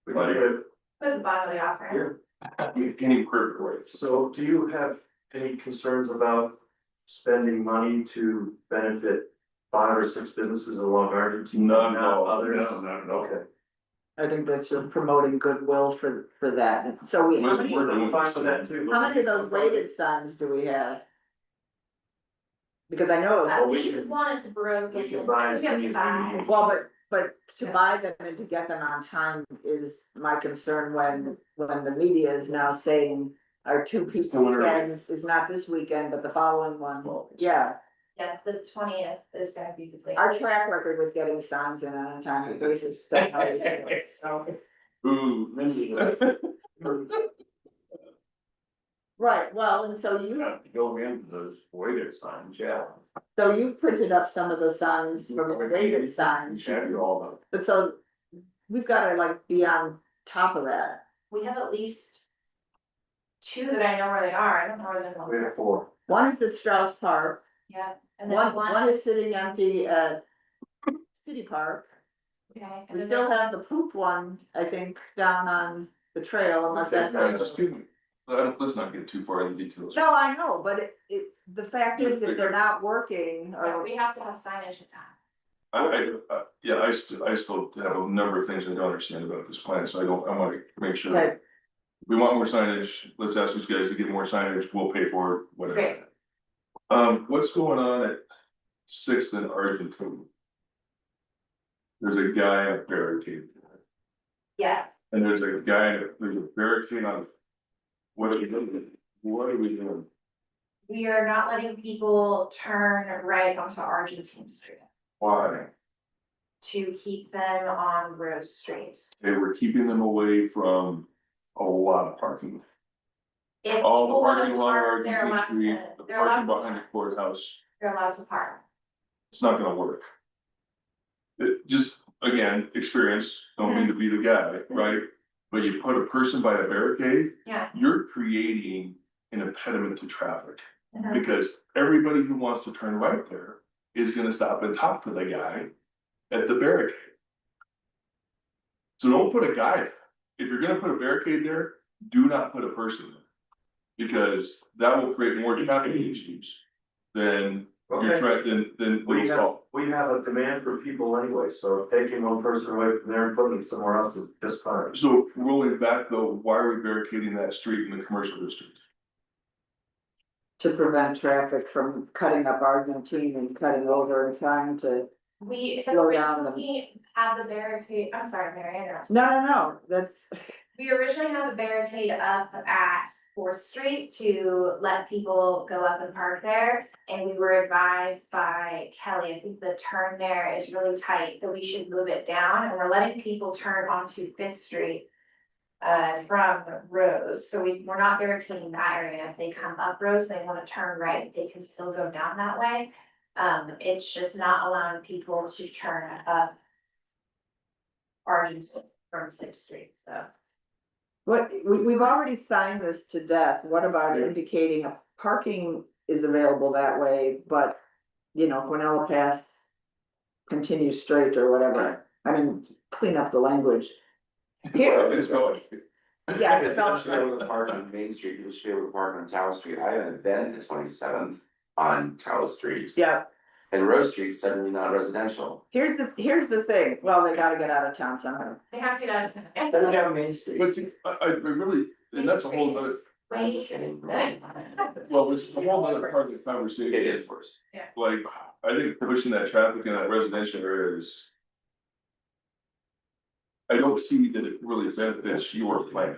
We Like, could- put the bottom of the offer. any perfect way. So do you have any concerns about spending money to benefit 5 or 6 businesses along Argentina? No, not no, others? no. Okay. I think that's just promoting goodwill for that, and so how Where's- many where- I'm fine with that too. of those rated signs do we have? Because I know, At we least can- one is broken. we can buy as We have many as we five. need. well, but but to buy them and to get them on time is my concern when the media is now saying our two It's peak coming early. weekends is not this weekend, but the following one. Yeah, Yeah, the 20th is gonna be the date. our track record with getting signs in on a timely basis. Don't always work, so. Ooh, Mindy. Right, well, and so you, have to go into those weighted signs, yeah. so you printed up some of the signs from the related signs, Check all of but so we've gotta like be on top of that. We have at least two that I know where they are. I don't know where they're them. going. 4. One is at Strauss Park, Yeah, and then one is sitting empty at City Park. Okay. and We then still there's- have the poop one, I think, down on the trail unless that's. Just give me, let's not get too far into details. No, I know, but the fact is, if they're not working, Yeah, or, we have to have signage at time. Yeah, I still have a number of things I don't understand about this plan, so I wanna make sure. okay, We want more signage, let's ask these guys to get more signage, we'll pay for it, whatever. Great. What's going on at Sixth and Argentine? There's a guy at barricade, Yeah, and there's a barricade on. What are we doing? What are we doing? we are not letting people turn right onto Argentine Street Why? to keep them on Rose Street. They were keeping them away from a lot of parking. If All the people wanna parking along park, they're Argentine allowed Street, to, the they're allowed parking to behind the park. courthouse, They're allowed to park. it's not gonna work. It just, again, experience, don't mean to be the guy, right? But you put a person by a barricade, Yeah. you're creating an impediment to traffic. Mhm. Because everybody who wants to turn right there is gonna stop and talk to the guy at the barricade. So don't put a guy, if you're gonna put a barricade there, do not put a person there. Because that will create more traffic issues than you're Okay. trying, than will solve. We have a demand for people anyway, so taking one person away from there and putting them somewhere else is just fine. So rolling back though, why are we barricading that street in the commercial district? to prevent traffic from cutting up Argentine and cutting over and trying to. We Slow down the- originally had the barricade, I'm sorry, Mary, I interrupted. No, that's, We originally had the barricade up at Fourth Street to let people go up and park there. And we were advised by Kelly, I think the turn there is really tight, that we should move it down, and we're letting people turn onto Fifth Street. From Rose, so we're not barricading that area. If they come up Rose, they wanna turn right, they can still go down that way. It's just not allowing people to turn up Argentine from Sixth Street, so. what, we've already signed this to death, what about Yeah. indicating a parking is available that way, but. Guanella Pass continues straight or whatever, I mean, clean up the language. It's going. Yeah, People spell it should be able to park on Main Street, people should be able to park on Tower Street, I have an event the 27th on Tower Street. Yeah, And Rose Street's suddenly not residential. here's the thing, well, they gotta get out of town somehow. They have to do that. Then we have Main Street. But see, I really, and that's a whole other, I'm just kidding. well, it's a whole other part of the conversation. It is worse. Like, I think pushing that traffic in that residential area is. I don't see that it really benefits your plan.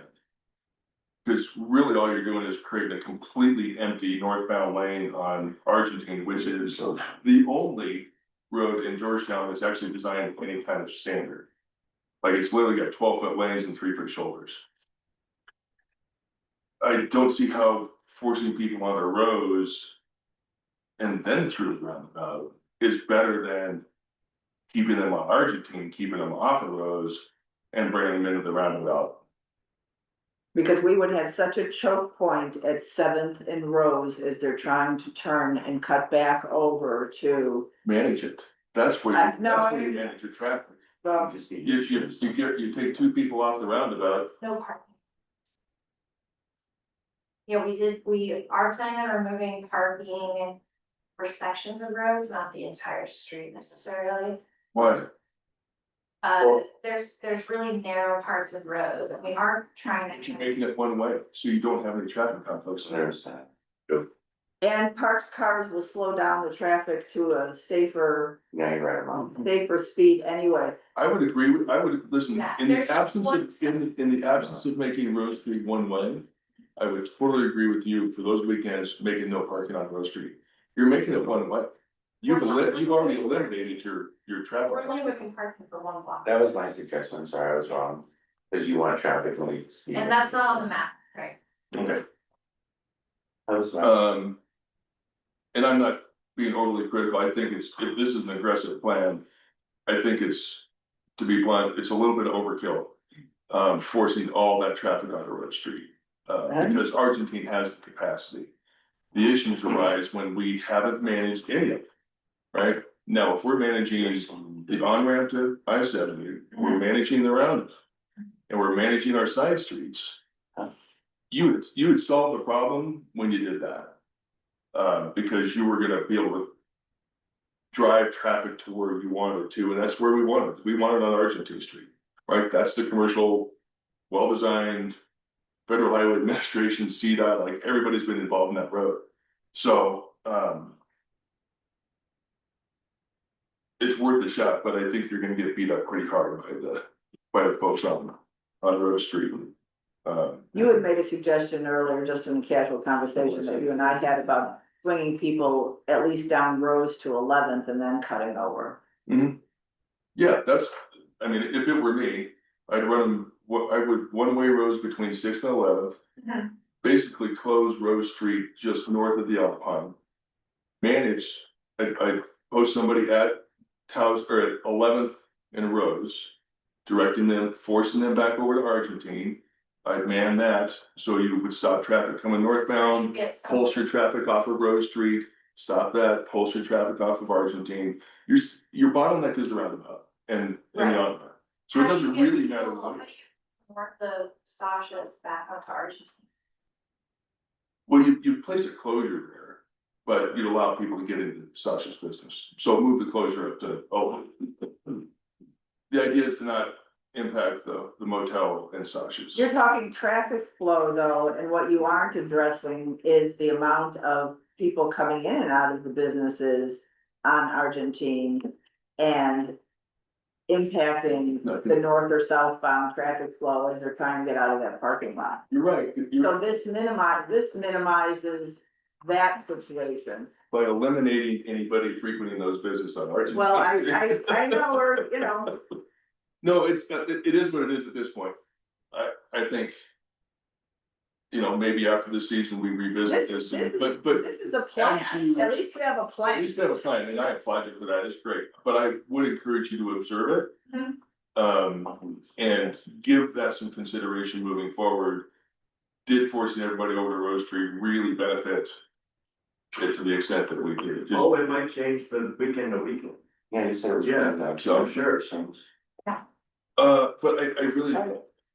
Cause really all you're doing is creating a completely empty northbound lane on Argentine, which is the only road in Georgetown that's actually designed with any kind of standard. Like it's literally got 12-foot lanes and 3-foot shoulders. I don't see how forcing people on the roads. And then through the roundabout is better than. Keeping them on Argentine, keeping them off of Rose and bringing them into the roundabout. Because we would have such a choke point at Seventh and Rose as they're trying to turn and cut back over to, Manage it, that's where I- you, no, that's where I- you manage your traffic. well, You just need. You take 2 people off the roundabout, No parking. Yeah, we are planning on removing parking for sections of roads, not the entire street necessarily. why? There's really narrow parts of roads, and we are trying You're to. making it one way, so you don't have any traffic conflicts. There's that. And parked cars will slow down the traffic to a safer, Yeah, you're right about that. safer speed anyway. I would agree with, I would, listen, Yeah, in the there's just absence one of, in the absence of making Rose Street one way. I would totally agree with you for those weekends, making no parking on Rose Street. You're making it one way. You've already eliminated your traffic. We're only looking parking for one block. That was my suggestion, I'm sorry, I was wrong, cause you want traffic light speed. And that's not on the map, right? Okay. I was wrong. And I'm not being overly critical, I think it's, if this is an aggressive plan, I think it's, to be blunt, it's a little bit of overkill. Forcing all that traffic onto Road Street, because Argentine has the capacity. The issues arise when we haven't managed any of it, right? Now, if we're managing the on-ramp to I-70, we're managing the roundabout, and we're managing our side streets. You would solve the problem when you did that. Because you were gonna be able to drive traffic to where you wanted it to, and that's where we wanted it. We wanted it on Argentine Street, right? That's the commercial, well-designed Federal Highway Administration, CDOT, like everybody's been involved in that road. So, it's worth a shot, but I think you're gonna get beat up pretty hard by the folks on Road Street. You had made a suggestion earlier, just in a casual conversation that you and I had about bringing people at least down Rose to 11th and then cutting over. Yeah, that's, I mean, if it were me, I'd run them, I would one-way roads between 6th and 11th. Mhm. Basically close Rose Street just north of the Alpine. Manage, I'd post somebody at Taos, or at 11th and Rose, directing them, forcing them back over to Argentine. I'd man that, so you would stop traffic coming northbound, Get some- pulse your traffic off of Rose Street, stop that, pulse your traffic off of Argentine. Your bottleneck is the roundabout and the Right. on. So it How do doesn't you get really people- matter how what. do you Work the Sasha's back onto Argentine. Well, you place a closure there, but you'd allow people to get into Sasha's business. So move the closure up to, the idea is to not impact the motel and Sasha's. You're talking traffic flow though, and what you aren't addressing is the amount of people coming in and out of the businesses on Argentine and impacting the north or southbound traffic flow as they're trying to get out of that parking lot. You're right, So this minimizes that situation. by eliminating anybody frequenting those businesses on Argentine. Well, I know we're, you know, No, it is what it is at this point. I think. You know, maybe after the season, we revisit this, but this is a plan. At least we have a at plan. least we have a plan, and I applaud you for that, it's great, but I would encourage you to observe it. And give that some consideration moving forward. Did forcing everybody over to Rose Street really benefit it to the extent that we did? Just- Oh, it might change the weekend to weekend. Yeah, you said it was. Yeah, so sure. But I really,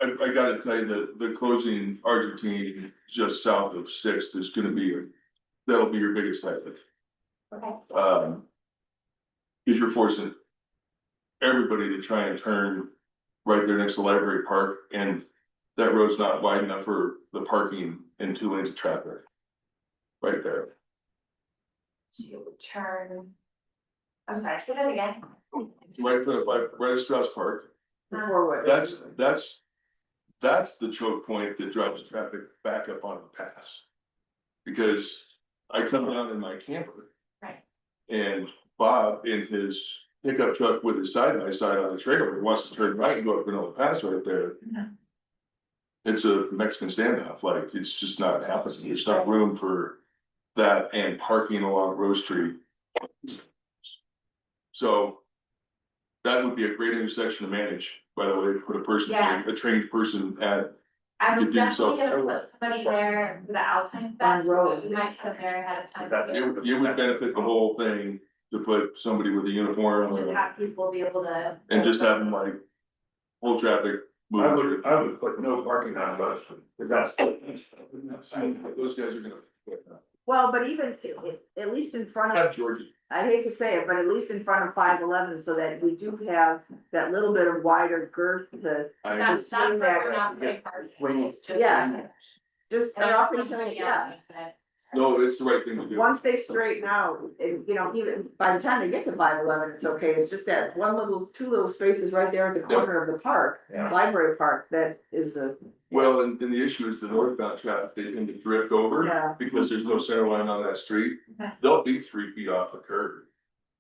I gotta tell you that the closing Argentine just south of 6th is gonna be, that'll be your biggest headache. Okay. Cause you're forcing everybody to try and turn right there next to Library Park, and that road's not wide enough for the parking and 2 lanes of traffic. Right there. So you would turn. I'm sorry, say that again. Right at Strauss Park. Before what? That's the choke point that drives traffic back up on the pass. Because I come down in my camper. Right. And Bob in his pickup truck with his side by side on the trailer wants to turn right and go up Vanilla Pass right there. Mhm. It's a Mexican standoff, like, it's just not happening, there's not room for that and parking along Rose Street. So. That would be a great intersection to manage, by the way, put a person, Yeah. a trained person at. I was You do definitely yourself- gonna put somebody there for the Alpine Fest, Rose. so you might come there ahead of time. It would benefit the whole thing to put somebody with a uniform And have people be able to. and just have them like. Whole traffic. move. I would put no parking on Rose, but that's. Those guys are gonna. Well, but even at least in front of, Have Georgie. I hate to say it, but at least in front of 511, so that we do have that little bit of wider girth to That's swing where back. we're not putting parking, it's just. Yeah. just an And I don't know opportunity, somebody yeah. else, but- No, it's the right thing to do. once they straighten out, and, you know, even by the time they get to 511, it's okay, it's just that two little spaces right there at the corner of the park. Yeah. Library park, that is a. Well, and the issue is the northbound traffic, they tend to drift over Yeah. because there's no center line on that street. Okay. They'll be 3 feet off the curb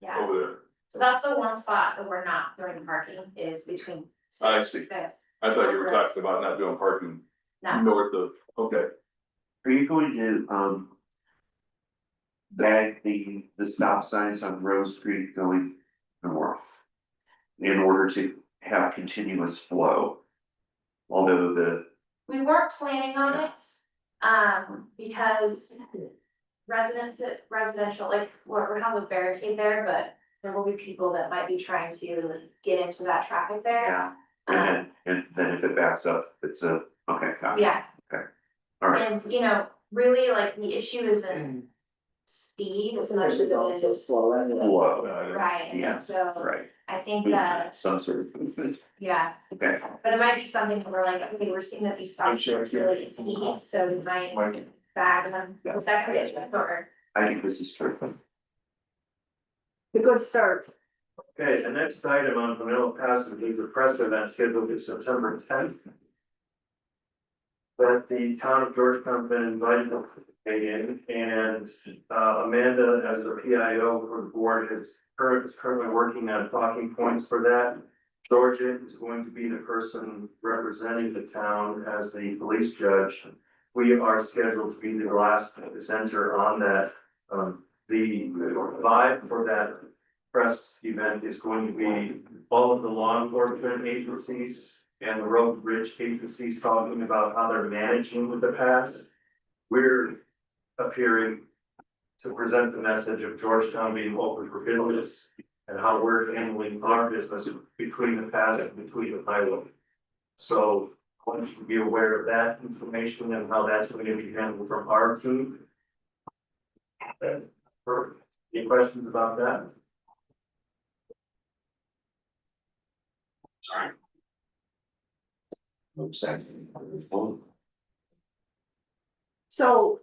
Yeah, over there. so that's the one spot that we're not doing parking is between. I Sixth see. and Fifth. I thought you were talking about not doing parking No, north of, okay. Are you going to, bag the stop signs on Rose Street going north? In order to have continuous flow? Although we weren't planning on it, because residential, like, we're having a barricade there, but there will be people that might be trying to get into that traffic there. yeah, and then if it backs up, it's okay, gotcha. Yeah, All right, and, you know, really, like, the issue isn't speed as much as it is, flow, right, and yes, so right, I think that, some sort of movement, yeah. okay. But it might be something that we're like, okay, we're seeing that these stop signs really need, so we might bag them the second or. I think this is true. A good start. Okay, the next item on Vanilla Pass is the press event scheduled for September 10th. That the town of Georgetown been invited to participate in, and Amanda, as the PIO for the board, is currently working on talking points for that. Georgia is going to be the person representing the town as the police judge. We are scheduled to be the last presenter on that. The vibe for that press event is going to be all of the law enforcement agencies and the road bridge agencies talking about how they're managing with the pass. We're appearing to present the message of Georgetown being open for business and how we're handling our business between the pass and between the highway. So I want you to be aware of that information and how that's going to be handled from our team. Perfect. Any questions about that? Sorry. So.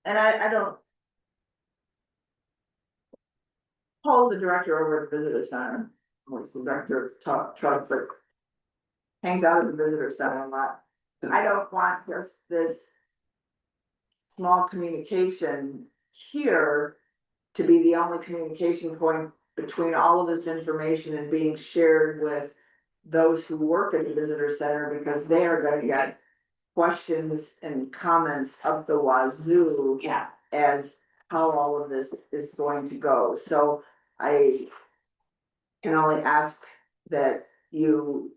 And I don't. Paul's the director over at the visitor center, he's the director of trust, but. Hangs out at the visitor center a lot. I don't want just this. Small communication here to be the only communication point between all of this information and being shared with those who work at the visitor center, because they are gonna get questions and comments up the wazoo. Yeah. As how all of this is going to go, so I can only ask that you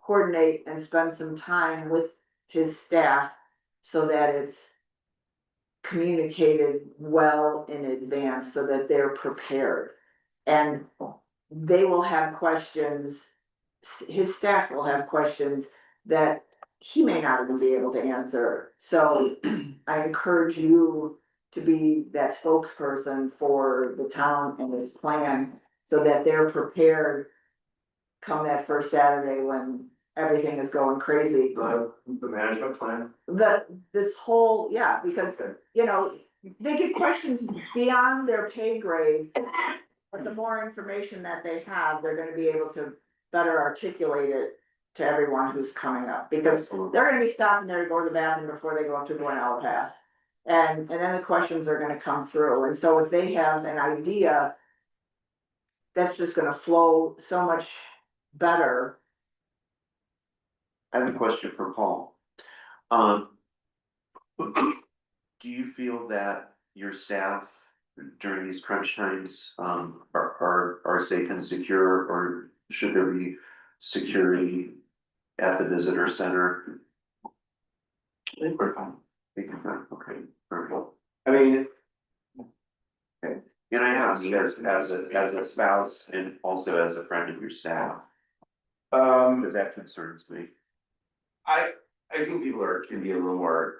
coordinate and spend some time with his staff so that it's communicated well in advance so that they're prepared. And they will have questions, his staff will have questions that he may not even be able to answer. So I encourage you to be that spokesperson for the town and this plan so that they're prepared come that first Saturday when everything is going crazy. The management plan. This whole, yeah, because, you know, they get questions beyond their pay grade. But the more information that they have, they're gonna be able to better articulate it to everyone who's coming up. Because they're gonna be stopping there to go to the bathroom before they go up to Glenelg Pass. And then the questions are gonna come through, and so if they have an idea. That's just gonna flow so much better. I have a question for Paul. Do you feel that your staff during these crunch times, are safe and secure, or should there be security at the visitor center? I think we're fine. Think you're fine, okay, very well. I mean, And I ask as a spouse and also as a friend of your staff, because that concerns me. I think people can be a little more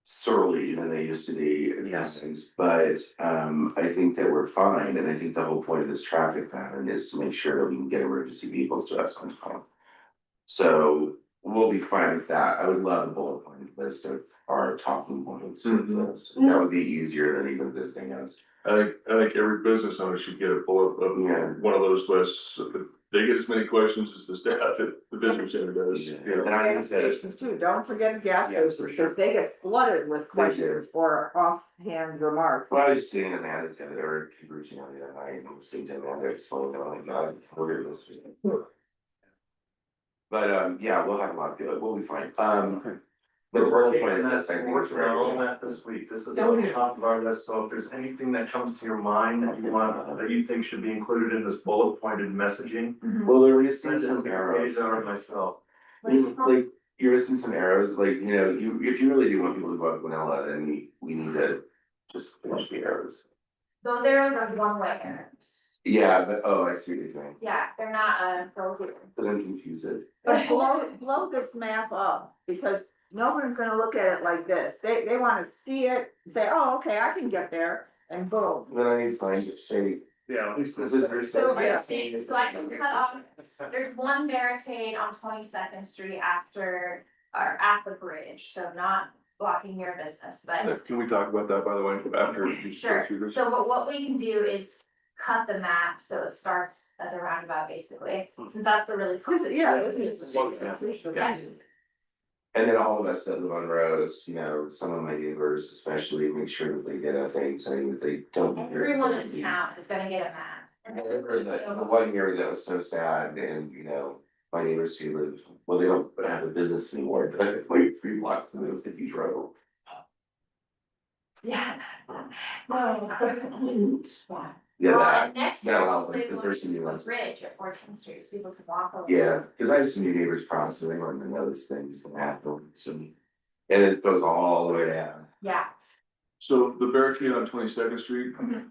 surly than they used to be in these things, but I think that we're fine, and I think the whole point of this traffic pattern is to make sure that we can get emergency vehicles to us on time. So we'll be fine with that. I would love a bullet point list of our talking points with Mhm. this. That would be easier than even visiting us. I think every business owner should get a bullet of Yeah. one of those lists, so that they get as many questions as the staff at the business center does, you know. And I Gas think that, stations too, don't forget the gas Yeah, for stations, sure. because they get flooded with They do. questions or offhand remarks. well, I was seeing Amanda's the other, or keep reaching out the other night, and seeing Amanda, it's slowing down, like, God, we're gonna this. But, yeah, we'll have a lot of people, we'll be fine. The bullet point list, I think is We're on right. that this week, this is on the top of our list, so if there's anything that comes to your mind that you want, that you think should be included in this bullet pointed messaging. Well, there is Send it some to arrows. Asia or myself. Like, you're missing some arrows, like, you know, if you really do want people to go up Guanella, then we need to just finish the arrows. Those arrows are one-way arrows. Yeah, but, oh, I see what you're saying, Yeah, they're not, prohibited. doesn't confuse it. But blow this map up, because no one's gonna look at it like this, they wanna see it, say, oh, okay, I can get there, and boom. Then I need signs that say, Yeah, at least this is. So, Yeah. so I can cut off, there's one barricade on 22nd Street after, or at the bridge, so not blocking your business, but. Can we talk about that, by the way, after you go Sure, through this? so what we can do is cut the map, so it starts at the roundabout basically, since that's the really. Yeah, this is. Yeah. And then all of us that live on roads, you know, some of my neighbors especially, make sure that they get a thing saying that they don't. Everyone in town is gonna get a map. I remember the one year that was so sad, and you know, my neighbors who live, well, they don't have a business anymore, but like 3 blocks and it was a huge road. Yeah. No. Yeah, Well, that, and next that year, allows hopefully, because we'll there's some new do a ones. bridge at 14th Street, so people can walk over. Yeah, cause I have some new neighbors constantly wanting to know these things that happen, so. And it goes all the way down. Yeah. So the barricade on 22nd Street, Mhm.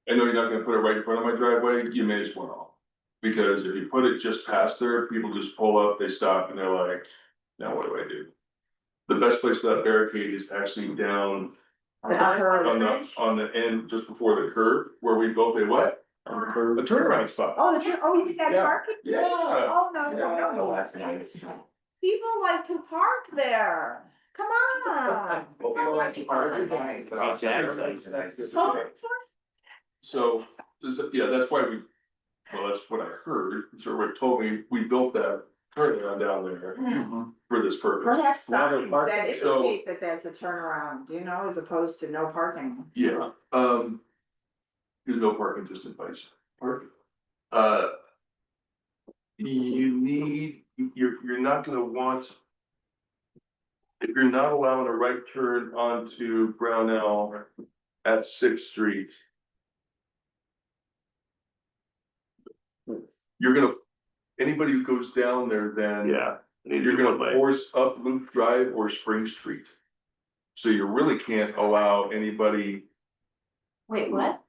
I know you're not gonna put it right in front of my driveway, you may as well. Because if you put it just past there, people just pull up, they stop and they're like, now what do I do? The best place for that barricade is actually down On the other side of on the the, bridge. on the end, just before the curb, where we built a what? On the A turnaround spot. Oh, you did that Yeah. parking? Yeah. Oh, no, Yeah, no, that's nice. people like to park there, come on. So, yeah, that's why well, that's what I heard, sort of what told me, we built that turnaround down there for this purpose. Perhaps Lot of signs parking. that So- indicate that that's a turnaround, you know, as opposed to no parking. Yeah, there's no parking, just invites parking. You need, you're not gonna want. If you're not allowing a right turn onto Brownell at 6th Street. You're gonna, anybody who goes down there then. Yeah. You're gonna force up Loop Drive or Spring Street. So you really can't allow anybody, Wait, what?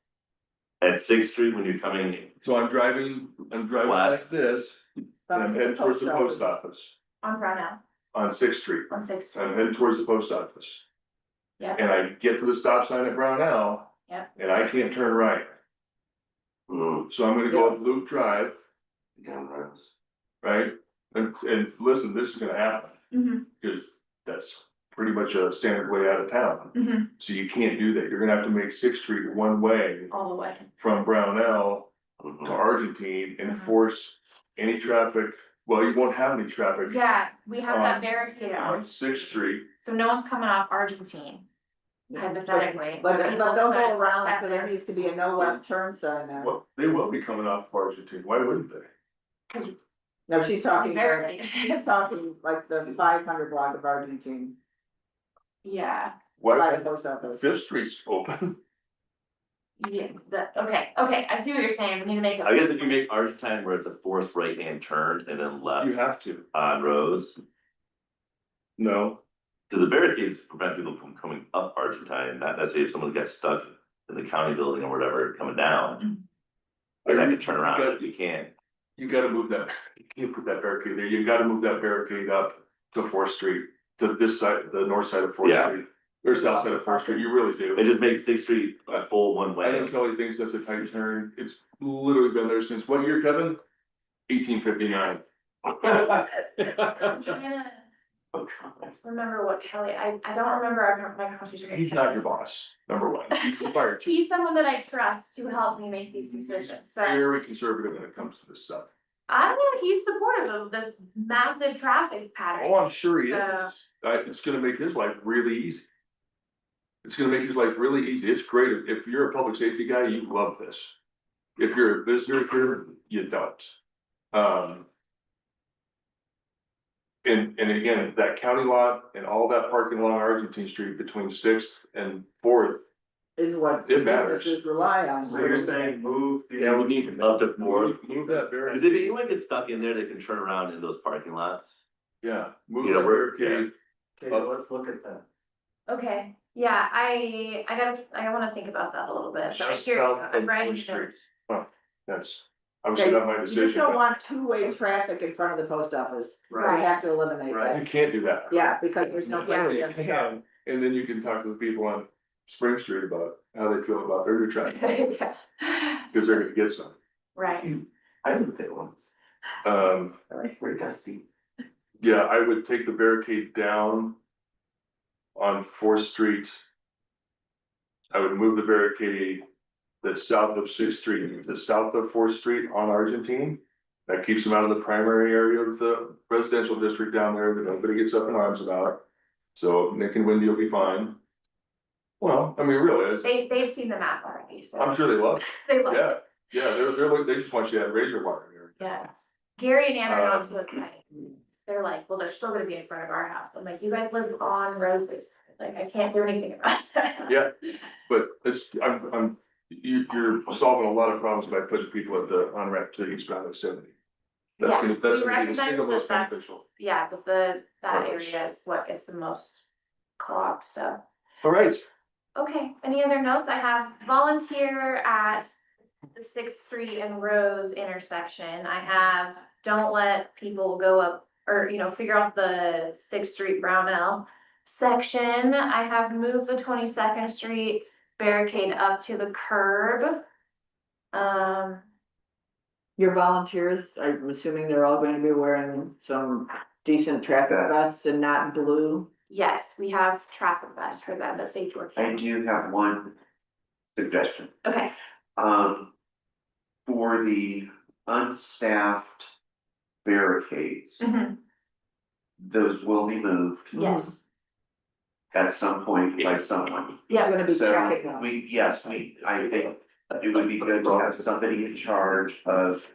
At 6th Street when you're coming in. so I'm driving like West. this, and I'm heading towards the post office On Brownell, on 6th Street. on 6th Street. I'm heading towards the post office, Yeah. and I get to the stop sign at Brownell. Yep. And I can't turn right, so I'm gonna go up Loop Drive, Down roads. right? And listen, this is gonna happen, Mhm, because that's pretty much a standard way out of town. mhm, So you can't do that, you're gonna have to make 6th Street one way all the way. from Brownell to Mhm. Argentine and Mhm. force any traffic, well, you won't have any traffic Yeah, we have that On- barricade on out, 6th Street. so no one's coming off Argentine, hypothetically. But People don't go try to around, step so there in. needs to be a no left turn sign there. Well, they will be coming off of Argentine, why wouldn't they? No, she's talking, Barricade. she's talking like the 500 block of Argentine, Yeah, by Why, the post office. 5th Street's open, yeah, okay, I see what you're saying, we need to make. I guess if you make Argentine where it's a forced right hand turn and then you left have to, on Rose. no, Cause the barricades prevent people from coming up Argentine, not necessarily if someone got stuck in the county building or whatever, coming down. Then I can turn around, but you can't. you gotta move that, you can't put that barricade there, you gotta move that barricade up to 4th Street, to this side, the north side of 4th Yeah. Street. Or south side of 4th Street, you really do. It just makes 6th Street a full one I know way. Kelly thinks that's a tight turn, it's literally been there since, what year, Kevin? 1859. I'm trying to remember what Kelly, I don't remember my conversation. with He's Kelly. not your boss, number one, he's the fire chief, He's someone that I trust to help me make these decisions, so. very conservative when it comes to this stuff. I don't know, he's supportive of this massive traffic pattern. Oh, I'm sure he is, Uh, it's gonna make his life really easy. It's gonna make his life really easy, it's great, if you're a public safety guy, you love this. If you're a visitor here, you don't. And again, that county lot and all that parking along Argentine Street between Sixth and Fourth, Is what It matters. businesses rely on. So you're saying move the. yeah, we need Up to four. move that Because barricade, if anyone gets stuck in there, they can turn around in those parking lots. yeah, move You know, that we're- barricade. Okay, let's look at that. Okay, yeah, I wanna think about that a little bit, but I Just hear, south I'm of writing Fourth it down. Street. Well, that's, obviously not my You just decision, don't but want two-way traffic in front of the post office. You Right. have to eliminate Right. you that. can't do that. Yeah, because there's no place Yeah, for you them to go. can, and then you can talk to the people on Spring Street about how they feel about their new traffic, Yeah. because they're gonna get some. Right, I looked at once, Um, we're dusty. yeah, I would take the barricade down on Fourth Street. I would move the barricade that's south of Sixth Street, to south of Fourth Street on Argentine. That keeps them out of the primary area of the residential district down there that nobody gets up in arms about. So Nick and Wendy will be fine. Well, I mean, really, they've seen the map already, so. I'm sure they love it. They love it. Yeah, yeah, they just want you to have razor wire here. Yeah, Gary and Ann are not Um, so excited. They're like, well, they're still gonna be in front of our house. I'm like, you guys live on Roses, like, I can't do anything about that. Yeah, but it's, you're solving a lot of problems by putting people at the on-ramp to East Route 70. That's Yeah, gonna, that's we gonna be the recognize single most that that's- beneficial. Yeah, but that Purpose. area is what gets the most clogged, so. All right, Okay, any other notes? I have volunteer at the Sixth Street and Rose intersection. I have, don't let people go up, or, figure out the Sixth Street Brownell section. I have moved the 22nd Street barricade up to the curb. Your volunteers, I'm assuming they're all going to be wearing some decent traffic Vests. vests and not blue. Yes, we have traffic vests for them, the St. George. I do have one suggestion. Okay, For the unstaffed barricades, mhm, those will be moved yes, at some point by someone. It's yeah, gonna be So traffic now. I think it would be good to have somebody in charge of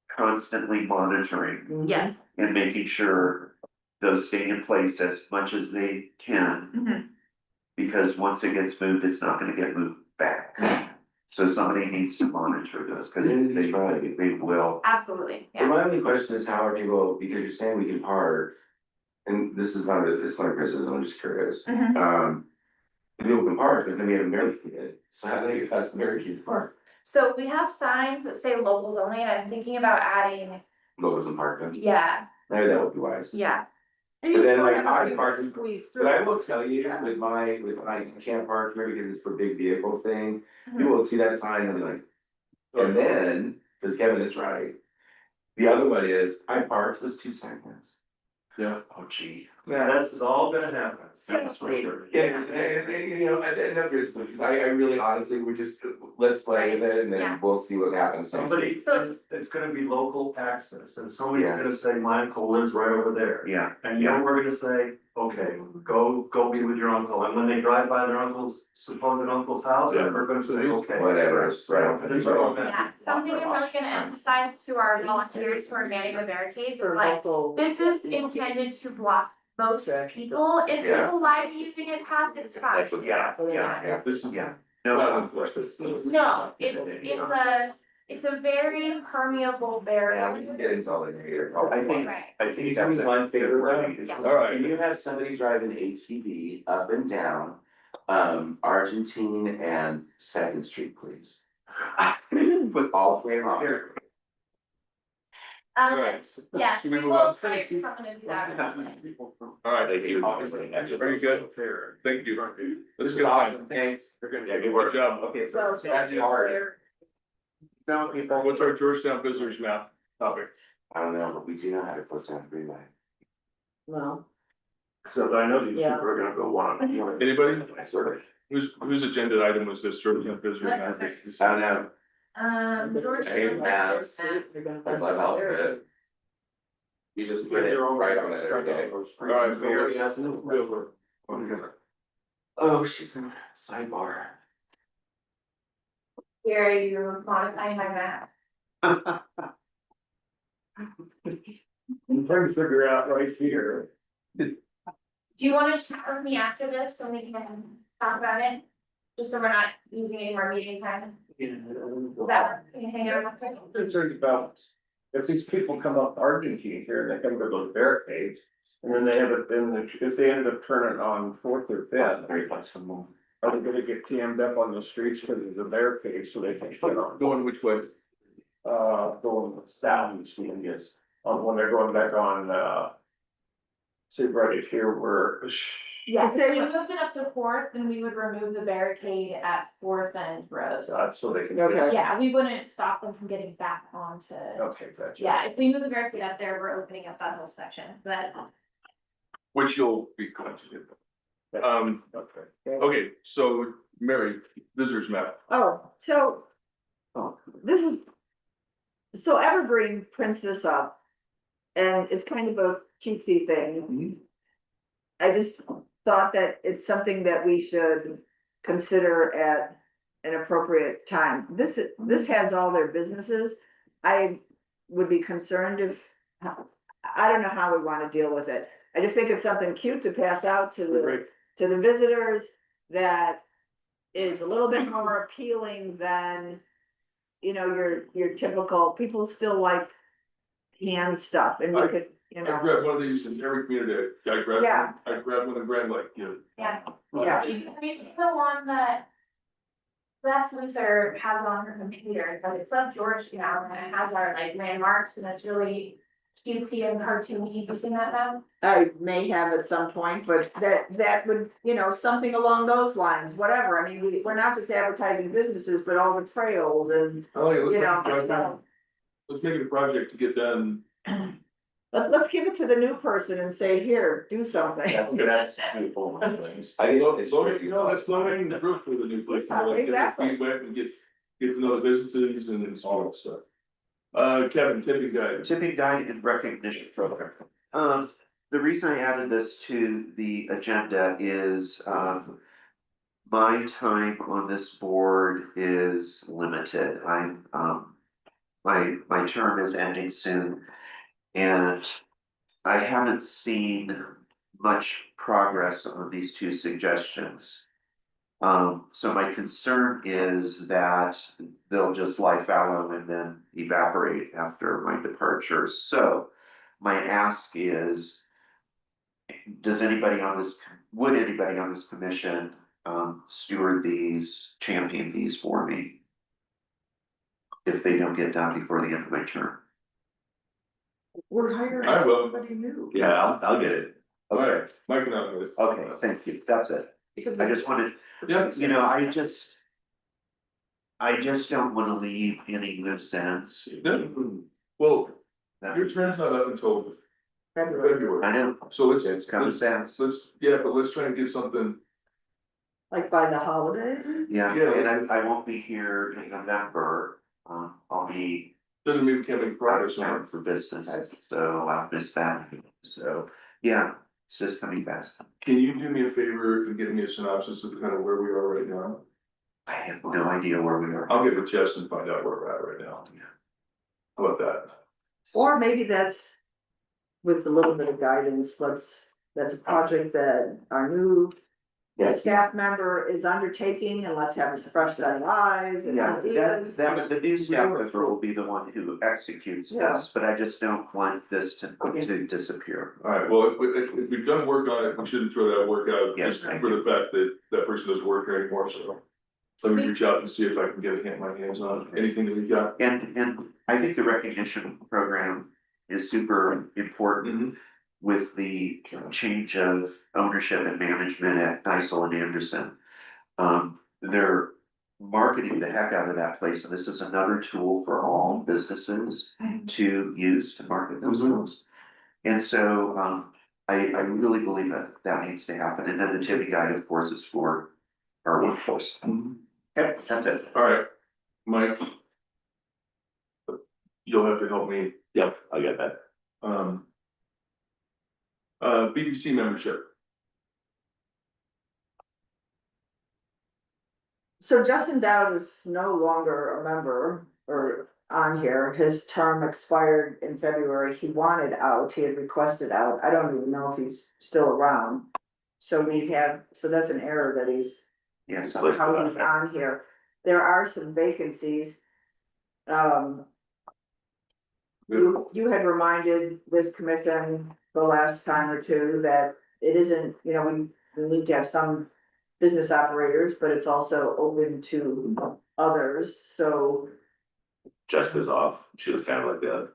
constantly monitoring Mhm. yeah, and making sure those stay in place as much as they can. mhm, Because once it gets moved, it's not gonna get moved back. So somebody needs to monitor those, cause they will. absolutely, And yeah. my only question is how are people, because you're saying we can park, and this is not it's not a criticism, I'm just curious. Mhm. People can park, but then we have a barricade, so how do they pass the barricade to park? So we have signs that say locals only, and I'm thinking about adding, Locals and park them, yeah, maybe that would be wise. yeah, But then like I park, Squeeze but through. I will tell you, with my, I can't park here because it's for big vehicles thing, Mhm. people will see that sign and be like. And then, cause Kevin is right. The other one is, I parked, was 2 seconds. yeah. Oh gee. This is all gonna happen. That's for sure. Yeah, and, you know, and no criticism, because I really honestly, we just, let's play with it and Yeah. then we'll see what happens. Somebody, So- it's gonna be local access, and somebody's Yeah. gonna say, my uncle lives right over there. Yeah, And you know, we're gonna say, okay, go be with your uncle, and when they drive by their uncle's, supposed uncle's house, Yeah. we're gonna say, okay. Whatever, it's just right. There's no- yeah. Something I'm really gonna emphasize to our volunteers who are manning the barricades is For like, local. this is intended to block most Okay. people. If Yeah. people lie to you to get past, it's fine. That's what's happening. yeah, This is. yeah. No, No, No, it's a very permeable Yeah, barrier. we can get into all that here. Right. I think that's. Between my favorite Yeah. all right. Can you have somebody drive an ATV up and down, Argentine and Second Street, please? With all 3 of them. All right. Yes, Should we move will on? try someone to do that. All right, Thank you. very good, thank you. This Let's is get on. awesome, thanks. Yeah, good work. Good job. Okay, So- that's hard. No, people. What's our Georgetown visitors map topic? I don't know, but we do know how to post on Greenway. Well, So I know these Yeah. people are gonna go one. Anybody? Sort of. Whose agenda item was this, Georgetown Visitor? I don't know. George. Hey, Matt. you're gonna. I love how it. You just put it right on it every day. Alright, Mayor. Oh, she's in sidebar. Here, you're modifying my map. I'm trying to figure out right here. Do you wanna chat with me after this so we can talk about it? Just so we're not using any more meeting time? Is that, can you hang out after? I'm concerned about if these people come up Argentine here and they come to those barricades. And then they have it, then if they ended up turning on Fourth or Fifth, are they gonna get jammed up on the streets because of the barricade so they can get on? Going which way? Going south, I guess, on when they're going back on, see right here where. Yeah, if we moved it up to Fourth, then we would remove the barricade at Fourth and Rose. So they can. Okay. Yeah, we wouldn't stop them from getting back onto, Okay, gotcha. yeah, if we move the barricade up there, we're opening up that whole section, but. Which you'll be going to do. Okay. Okay, so Mary, visitors map. Oh, so. This is. So Evergreen prints this up. And it's kind of a cutesy thing. I just thought that it's something that we should consider at an appropriate time. This has all their businesses. I would be concerned if, I don't know how we wanna deal with it. I just think it's something cute to pass out to the visitors that is a little bit more appealing than, you know, your typical, people still like hand stuff and we could, you I know. grabbed one of these in every community. I Yeah. grabbed one in Grand Lake, you know. Yeah. Yeah. Have you seen the one that Beth Luther has on her computer, but it's of Georgetown and it has our like landmarks and it's really cutesy and cartoony. Have you seen that now? I may have at some point, but that would, you know, something along those lines, whatever. I mean, we're not just advertising businesses, but all the trails and, Oh, yeah, you know, let's so. make it a project to get done. Let's give it to the new person and say, here, do something. That's beautiful. I think it's That's low hanging fruit for the new place. You know, like, get Exactly. the feedback and get to know the businesses and all that stuff. Kevin, tipping guide. Tipping guide and recognition program. The reason I added this to the agenda is, my time on this board is limited. My term is ending soon. And I haven't seen much progress on these two suggestions. So my concern is that they'll just lie fallow and then evaporate after my departure. So my ask is, would anybody on this commission, steward these, champion these for me? If they don't get done before the end of my term. We're hiring I will. somebody new. Yeah, I'll get it. Alright, Mike and I with it. Okay, thank you, that's it. Because I just wanted, Yeah. you know, I just don't wanna leave any loose ends. Well, That- your term's not up until February, February, I know, so let's, it's kind of sad. but let's try and get something. like by the holiday. Yeah, Yeah. and I won't be here in November, I'll be Doesn't mean we can't make out of progress on town it. for business, so I'll miss that. So, yeah, it's just coming fast. Can you do me a favor and get me a synopsis of kind of where we are right now? I have no idea where we are. I'll get with Jess and find out where we're at right now. How about that? Or maybe that's with a little bit of guidance, that's a project that our new staff member is undertaking and let's have a fresh set of eyes and Yeah, ideas. the new staff member will be the one who executes Yeah. this, but I just don't want this to disappear. Alright, well, if we've done work on it, we shouldn't throw that work out, Yes, just for the fact that that person doesn't work here anymore, so. Let me reach out and see if I can get my hands on anything that we got. And I think the recognition program is super important with the change of ownership and management at Nisel and Anderson. marketing the heck out of that place, and this is another tool for all businesses to use to market themselves. And so, I really believe that that needs to happen, and then the tipping guide, of course, is for our workforce. Okay, that's it. All right, Mike. You'll have to help me, Yep, I get that. BBC membership. So Justin Dowd is no longer a member or on here. His term expired in February. He wanted out. He had requested out. I don't even know if he's still around. So that's an error that he's, Yes, Please. how he's on here. There are some vacancies. You had reminded this commission the last time or two that it isn't, we need to have some business operators, but it's also open to others, so. Jessica's off. She was kind of like the,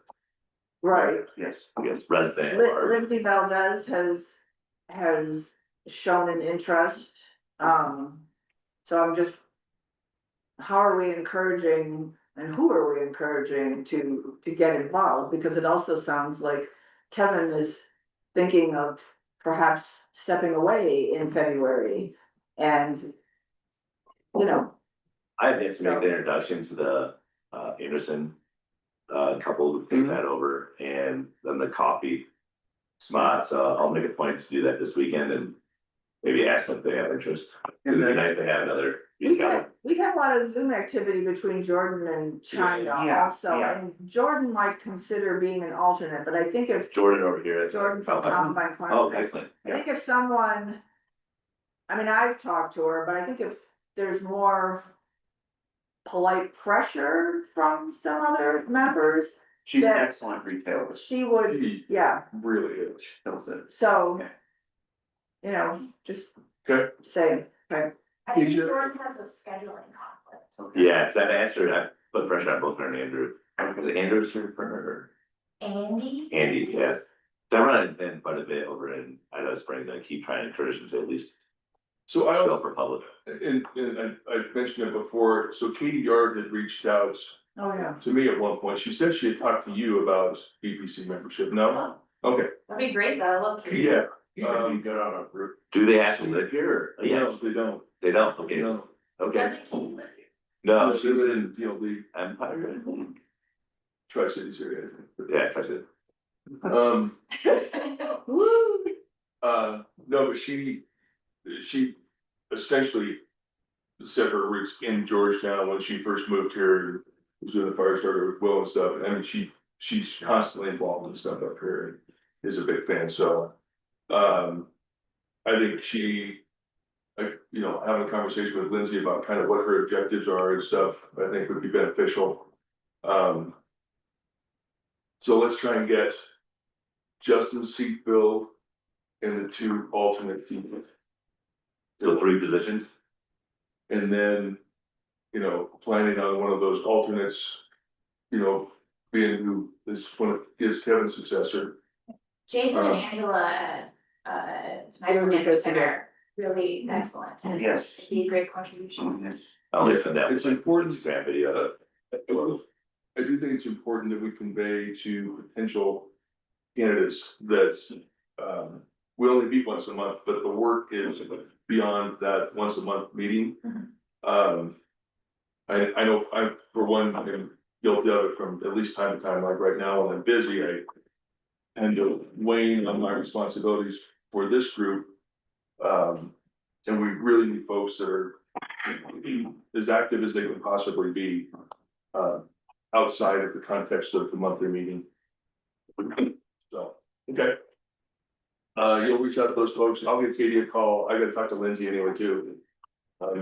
Right. yes. I guess, resident or Lindsay Valdez has shown an interest, so I'm just. How are we encouraging and who are we encouraging to get involved? Because it also sounds like Kevin is thinking of perhaps stepping away in February and. I have yet to make the introduction to the Anderson couple who take that over, and then the coffee spot, so I'll make a point to do that this weekend and maybe ask them if they have interest. It'd be nice to have another. We've had a lot of Zoom activity between Jordan and China Yeah, also, yeah. and Jordan might consider being an alternate, but I think if Jordan over here. Jordan from Combine Oh, Farms, excellent. I think if someone. I mean, I've talked to her, but I think if there's more polite pressure from some other members, She's an That- excellent retailer. she would, She yeah, really is. Knows it. so. Okay. Just Okay. say, okay, I think Teacher. Jordan has a scheduling conflict. Okay. Yeah, cause I've answered, I put pressure on both her and Andrew. Is it Andrew's here for her? Andy? Andy, yeah. So I run in quite a bit over in Idaho Springs. I keep trying to encourage them to at least So I, show up for public. and I mentioned it before, so Katie Yard had reached out oh, yeah. to me at one point. She said she had talked to you about BBC membership. No? Okay, That'd be great though, look. yeah. Get on a group. Do they actually live here or? No, Yes, they don't. they don't, okay, No. okay. Doesn't Katie live here? No, She live in, the Empire. Tri-Cities area. Yeah, I said, Woo. No, but she essentially set her roots in Georgetown when she first moved here. Was doing the fire starter with Will and stuff. I mean, she's constantly involved in stuff up here and is a big fan, so. I think having a conversation with Lindsay about kind of what her objectives are and stuff, I think would be beneficial. So let's try and get Justin seat filled and the two alternate teams. so 3 positions? And then, planning on one of those alternates, being who is Kevin's successor. Jason and Angela, Nice Really Management good Center, really excellent. and Yes. it'd be a great contribution. Yes. I'll listen to that. It's important. Instagram video. I do think it's important that we convey to potential candidates that, we only meet once a month, but the work is beyond that once a month meeting. I know I, for one, am guilty of it from at least time to time, like right now when I'm busy, I tend to wane on my responsibilities for this group. And we really need folks that are as active as they can possibly be, outside of the context of the monthly meeting. So, okay. You'll reach out to those folks. I'll give Katie a call. I gotta talk to Lindsay anyway too.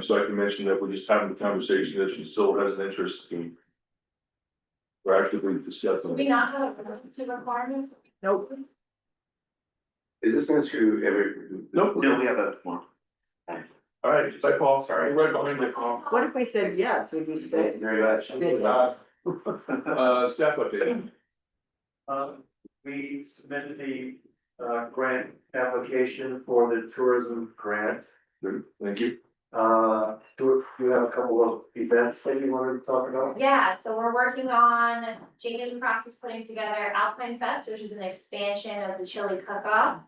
So I can mention that we're just having the conversation that she still has an interest in. We're actively Do we discussing. not have a residency requirement? Nope. Is this gonna screw every? Nope. No, we have a one. All right, bye, Paul. Sorry. We're right behind you, Paul. What if we said yes, would you Thank stay? you very much. Staff update. We submitted the grant application for the tourism grant. Good, thank you. Do you have a couple of events that you wanted to talk about? Yeah, so we're working on, Jade in the process putting together Alpine Fest, which is an expansion of the chili cook-off.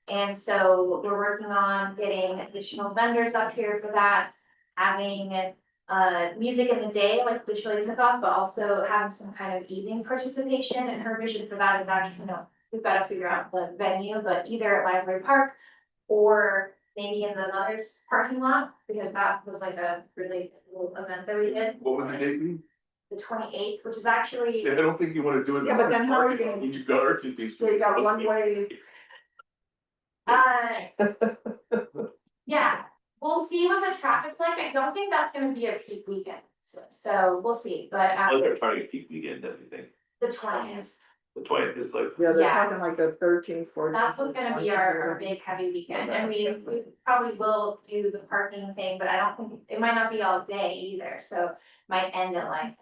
And so we're working on getting additional vendors up here for that, having music in the day, like the chili cook-off, but also having some kind of evening participation. And her vision for that is actually, we've got to figure out the venue, but either at Library Park or maybe in the mother's parking lot, because that was like a really cool event that we did, What would the date be? the 28th, which is actually. See, I don't think you wanna do it. Yeah, but then how are you When gonna- you've got Argentine. So you got one way, Yeah, we'll see what the traffic's like. I don't think that's gonna be a peak weekend, so we'll see, but Was there target peak weekend, everything? the 20th. The 20th is like, yeah, they're Yeah. talking like the 13th, 14th. That's what's gonna be our big heavy weekend, and we probably will do the parking thing, but I don't think, it might not be all day either, so might end at like.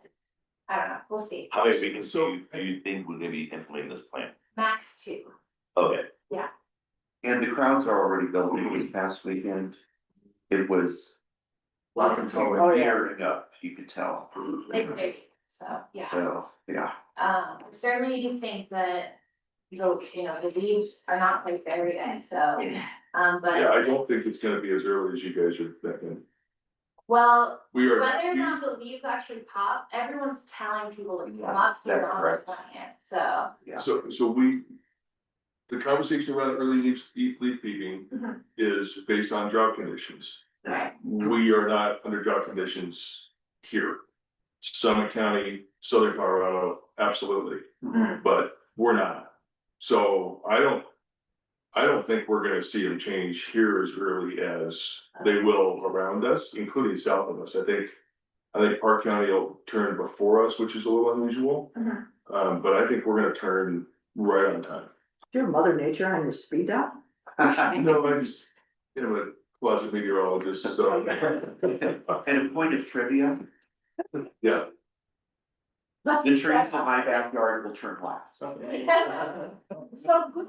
I don't know, we'll see, how many weekends do you think we're gonna be implementing this plan? max 2. Okay, And the crowds are already building this past weekend. It was. Lots of people Oh, were yeah. gearing up, you could tell. So, yeah. So, yeah. Certainly do think that, the leaves are not quite there yet, so, but. Yeah, I don't think it's gonna be as early as you guys are thinking. Well, We are. whether or not the leaves actually pop, everyone's telling people to come up here That's on the correct. 20th, so. The conversation around early leaf peeping Mhm. is based on drought conditions. Right. We are not under drought conditions here. Summit County, Southern Colorado, absolutely, Mhm. but we're not. So I don't think we're gonna see them change here as early as they will around us, including south of us. I think Park County will turn before us, which is a little unusual. Mhm. But I think we're gonna turn right on time. Your mother nature on your speed dial? No, I just, a closet meteorologist, so. And a point of trivia, Yeah, the trees in my backyard will turn last. So.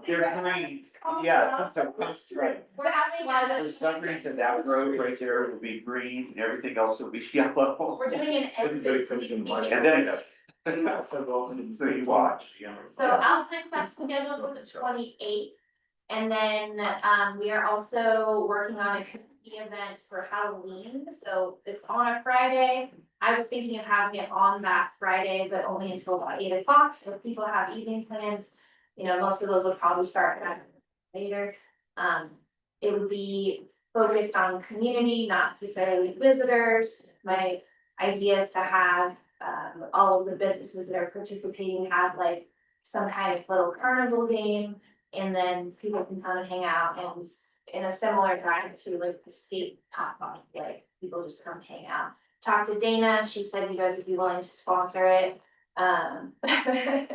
They're green, yes, so that's right. We're having For some reason, that road right there will be green, and everything else will be yellow. we're doing an. Everybody comes in line. And then it goes. So you watch. So Alpine Fest is scheduled for the 28th. And then, we are also working on a community event for Halloween, so it's on a Friday. I was thinking of having it on that Friday, but only until about 8 o'clock, so if people have evening plans, most of those will probably start later. It would be focused on community, not necessarily visitors. My idea is to have, all of the businesses that are participating have like some kind of little carnival game. And then people can come and hang out, and in a similar vibe to like the skate pop up, like people just come hang out. Talk to Dana, she said you guys would be willing to sponsor it. Okay,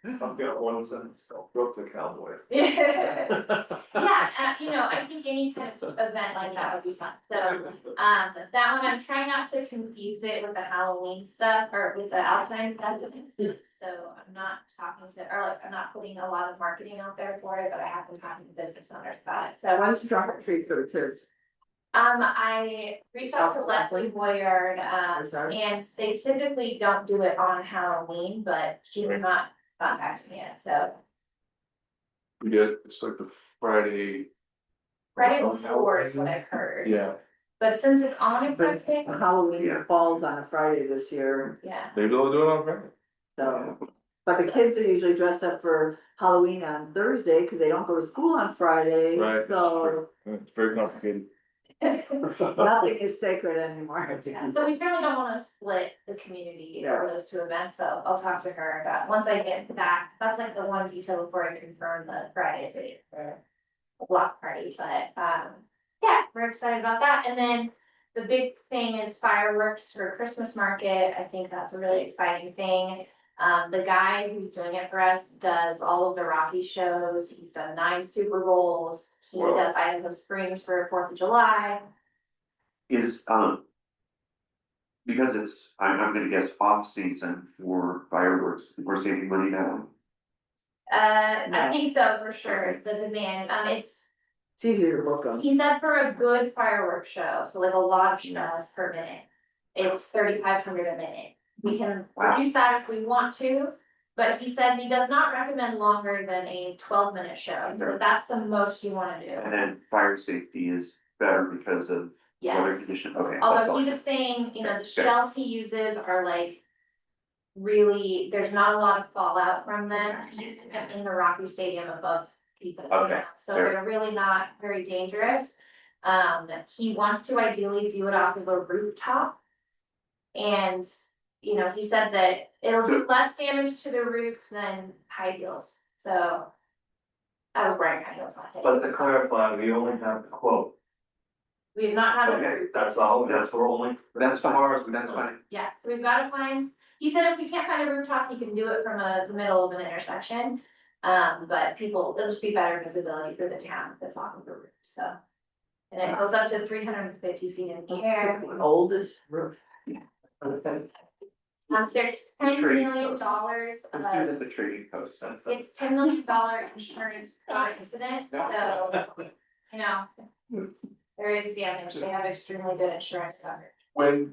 I've got one sentence, broke the cowboy. Yeah, I think any kind of event like that would be fun, so, that one, I'm trying not to confuse it with the Halloween stuff, or with the Alpine Festival. So I'm not I'm not putting a lot of marketing out there for it, but I have been talking to business owners about it, so. When's the trunk or treat for the kids? I reached out to Leslie Boyard, Sorry. and they typically don't do it on Halloween, but she has not contacted me yet, so. it's like the Friday. Friday before is what I've heard. Yeah, But since it's on a But Friday, Halloween falls on a Friday this year, yeah, maybe they'll do it on Friday. so. But the kids are usually dressed up for Halloween on Thursday, cause they don't go to school on Friday, Right. so It's very complicated. nothing is sacred anymore. yeah, so we certainly don't wanna split the community over those two events, so I'll talk to her about, once I get that, that's like the one detail before I confirm the Friday date for a block party, but, yeah, we're excited about that, and then the big thing is fireworks for Christmas market. I think that's a really exciting thing. The guy who's doing it for us does all of the Rocky shows. He's done 9 Super Bowls. He Wow. does Idaho Springs for 4th of July. Is, because it's, I'm gonna guess off season for fireworks, we're saving money that way. I No. think so for sure. The demand, It's easier to book them. he said for a good fireworks show, so like a lot of shells per minute. it's 3,500 a minute. We can Wow. reduce that if we want to, but he said he does not recommend longer than a 12-minute show, but that's the most you wanna do. And then fire safety is better because of weather Yes. condition, okay. that's Although all. he was saying, you know, the Okay. shells he uses are like. Really, there's not a lot of fallout from them, he uses them in the Rocky Stadium above people. you Okay, know, So fair. they're really not very dangerous. He wants to ideally do it off of a rooftop. And, you know, he said that it'll do less damage to the roof than high heels, so. I would bring high heels on it. But to clarify, we only have the quote. We have not had a Okay, roof. that's all, that's we're only. That's as far as fine, we that's know. fine. Yeah, so we've gotta find, he said if we can't find a rooftop, he can do it from the middle of an intersection. But people, it'll just be better visibility for the town that's off of the roof, so. And it goes up to 350 feet in the air. Oldest roof. There's $10 million Let's do it of, at the trading post. it's $10 million insurance per incident, so, you know. There is damage, they have extremely good insurance coverage. When,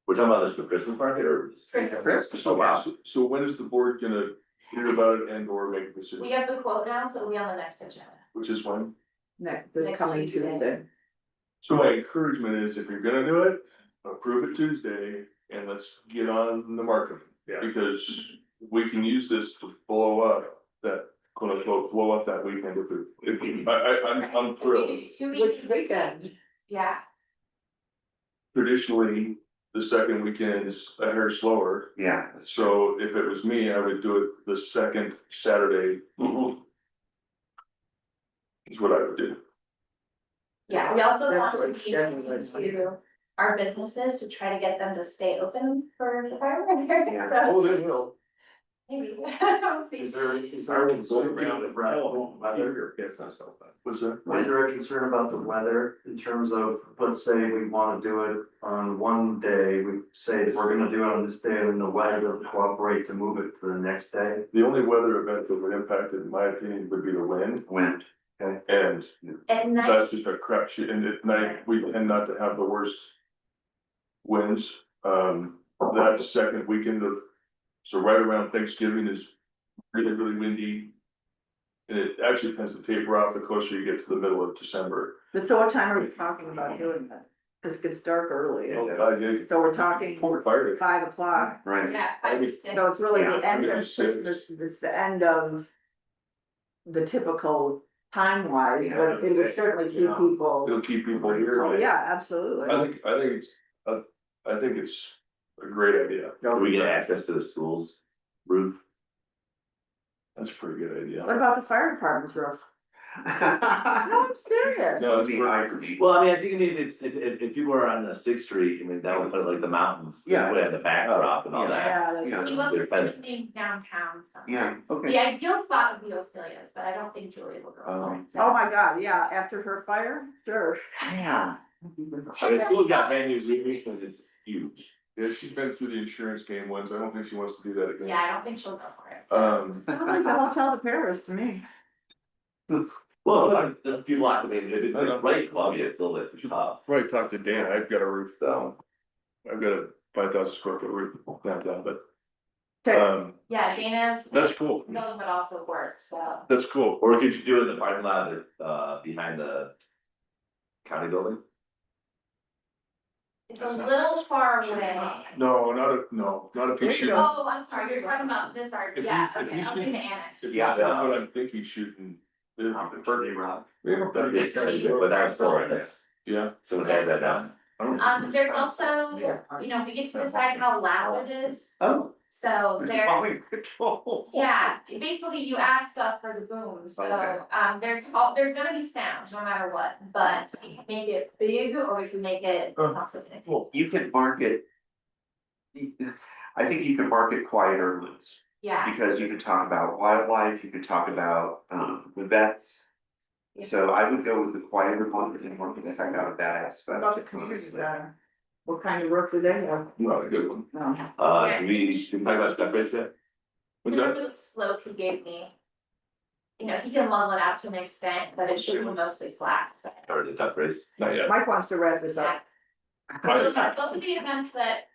we're talking about this for Christmas market or? Christmas. Christmas, Oh, wow. so when is the board gonna hear about it and or make a decision? We have the quote now, so it'll be on the next agenda. Which is when? This Next coming Tuesday. Tuesday. So my encouragement is if you're gonna do it, approve it Tuesday and let's get on the market. Yeah. Because we can use this to blow up that, quote unquote, blow up that weekend I'm thrilled. Maybe 2 Which weeks, weekend? yeah, Traditionally, the second weekend is a hair slower. Yeah, that's true. So if it was me, I would do it the second Saturday. Is what I would do. yeah, we also want That's to what be Shannon to our businesses to try to get them to stay open for the fireworks, so Oh, they will. maybe, we'll see. Is there a concern around the weather? What's that? Is there a concern about the weather in terms of, let's say we wanna do it on one day, we say that we're gonna do it on this day and the weather doesn't cooperate to move it to the next day? The only weather event that would impact it, in my opinion, would be the wind. Wind, And At night, that's just a crapshoot, and at night, we tend not to have the worst winds. That second weekend of, so right around Thanksgiving is really, really windy. And it actually tends to taper off the closer you get to the middle of December. But so what time are we talking about doing that? Cause it gets dark early. Yeah, So we're talking four fire. 5 o'clock. right? yeah, 5 to 6. So it's really Yeah, the end of maybe 6. Christmas, it's the end of the typical time wise, but it would certainly keep people. It'll keep people here. Oh, yeah, absolutely. I think it's a great idea. Do we get access to the school's roof? That's a pretty good idea. What about the fire department's roof? No, I'm serious. No, The irony. Well, I mean, I think if people are on the Sixth Street, I mean, that would put like the mountains. Yeah. Would have the backdrop and all that. Yeah, that's- Yeah. He wasn't thinking downtown, so. Yeah, okay. The ideal spot would be Ophelia's, but I don't think Julia will go. for it, so. Oh my God, yeah, after her fire, sure. Yeah. I mean, school's got brand new roof because it's huge. Yeah, she's been through the insurance game once. I don't think she wants to do that again. Yeah, I don't think she'll go for it. so. Sounds like the Hotel de Paris to me. Well, a few blocks, I mean, if it's like right, Columbia, it's a little bit tough. Probably talk to Dan. I've got a roof down. I've got a 5,000 square foot roof downtown, but, Okay. Yeah, Dana's that's cool. building would also work, so. That's cool. Or could you do it in the parking lot, behind the county building? It's a little far away. No, not if you shoot. Oh, I'm sorry, you're talking about this art, If yeah, you- if okay, you I'll shoot- be the annex. Yeah, that's what I'm thinking shooting. But that's still right, that's, Yeah. someone has that down. There's also, you know, we get to decide how loud it is, Oh, so there's there, volume control. yeah, basically you add stuff for the boom, so, Okay. there's gonna be sound no matter what, but we can make it big or we can make it not so big. You can market. I think you can market quieter ones, Yeah, because you can talk about wildlife, you can talk about, the vets. Yeah. So I would go with the quieter one and market the heck out of that What aspect. about the community center? What kind of roof do they have? Not a good one. No. Do we talk about that bridge yet? What's that? remember the slope he gave me? You know, he can level it out to an extent, but it should be mostly flat, so. Or the duck race? Not yet. Mike wants to wrap this up. Those are the events that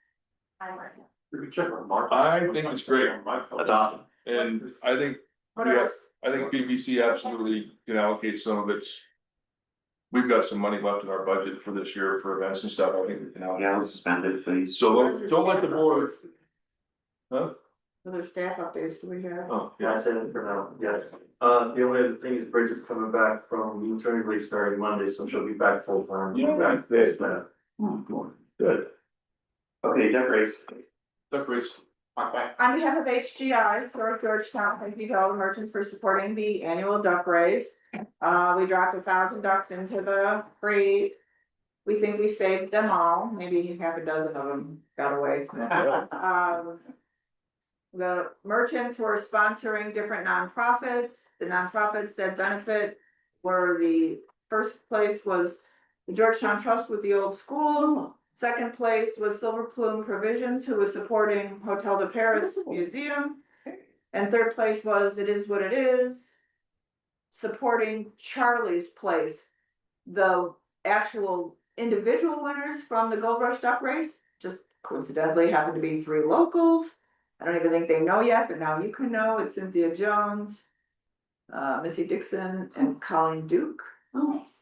I'm working on. I think it's great, That's awesome. and I think, What yeah, else? I think BBC absolutely can allocate some of its. We've got some money left in our budget for this year for events and stuff, I think we can allocate. Yeah, let's spend it, please. So don't let the board. Huh? Other staff updates do we have? Oh, Yeah, yeah, that's it for now, yes. The only other thing is Bridget's coming back from maternity leave starting Monday, so she'll be back full time. Yeah. Back this, that. good, Okay, deck race. duck race. On behalf of HGI, for Georgetown, thank you to all the merchants for supporting the annual duck race. We dropped 1,000 ducks into the crate. We think we saved them all, maybe half a dozen of them got away. The merchants were sponsoring different nonprofits. The nonprofits that benefit were the first place was the Georgetown Trust with the old school. Second place was Silver Plume Provisions, who was supporting Hotel de Paris Museum. And third place was It Is What It Is, supporting Charlie's Place. The actual individual winners from the Gold Rush Duck Race just coincidentally happened to be 3 locals. I don't even think they know yet, but now you can know. It's Cynthia Jones, Missy Dixon, and Colleen Duke. Nice.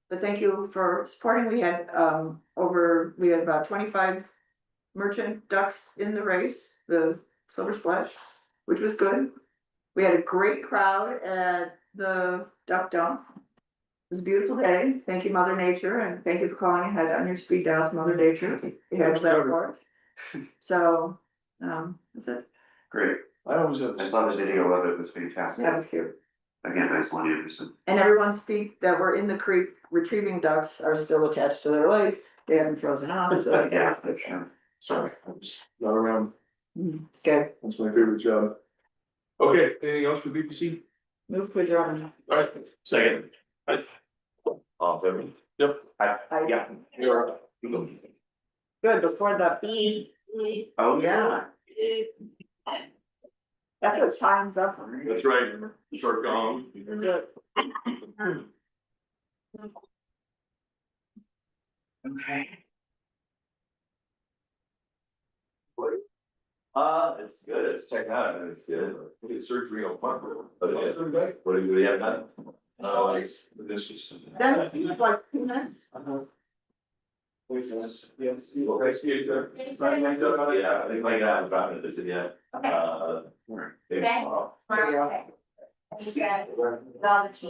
But thank you for supporting. We had about 25 merchant ducks in the race, the Silver Splash, which was good. We had a great crowd at the Duck Dump. It was a beautiful day. Thank you, Mother Nature, and thank you for calling ahead on your speed dial to Mother Nature. You had that report. So, that's it. Great. I always have I this. saw the video of it, it was fantastic. That was cute. Again, nice Lonnie Anderson. And everyone's feet that were in the creek retrieving ducks are still attached to their legs. They haven't frozen off, so that's Yeah. good. Sorry, I was not around, It's good. that's my favorite job. Okay, anything else for BBC? Move to adjourn. Alright, Second. All in favor? yep. Yeah. You're up. Good, before the beep. Oh, yeah. That's what time's up for. That's right, short gong. Good. Okay. It's good, it's checking out, and it's good. We did surgery on Monday. Okay. What do we have done? This is. That's like 2 minutes. Yes, okay, see you there. Yeah, I think like that, I'm dropping this in yet. Okay. Maybe Okay. tomorrow. Okay. I think, all the team.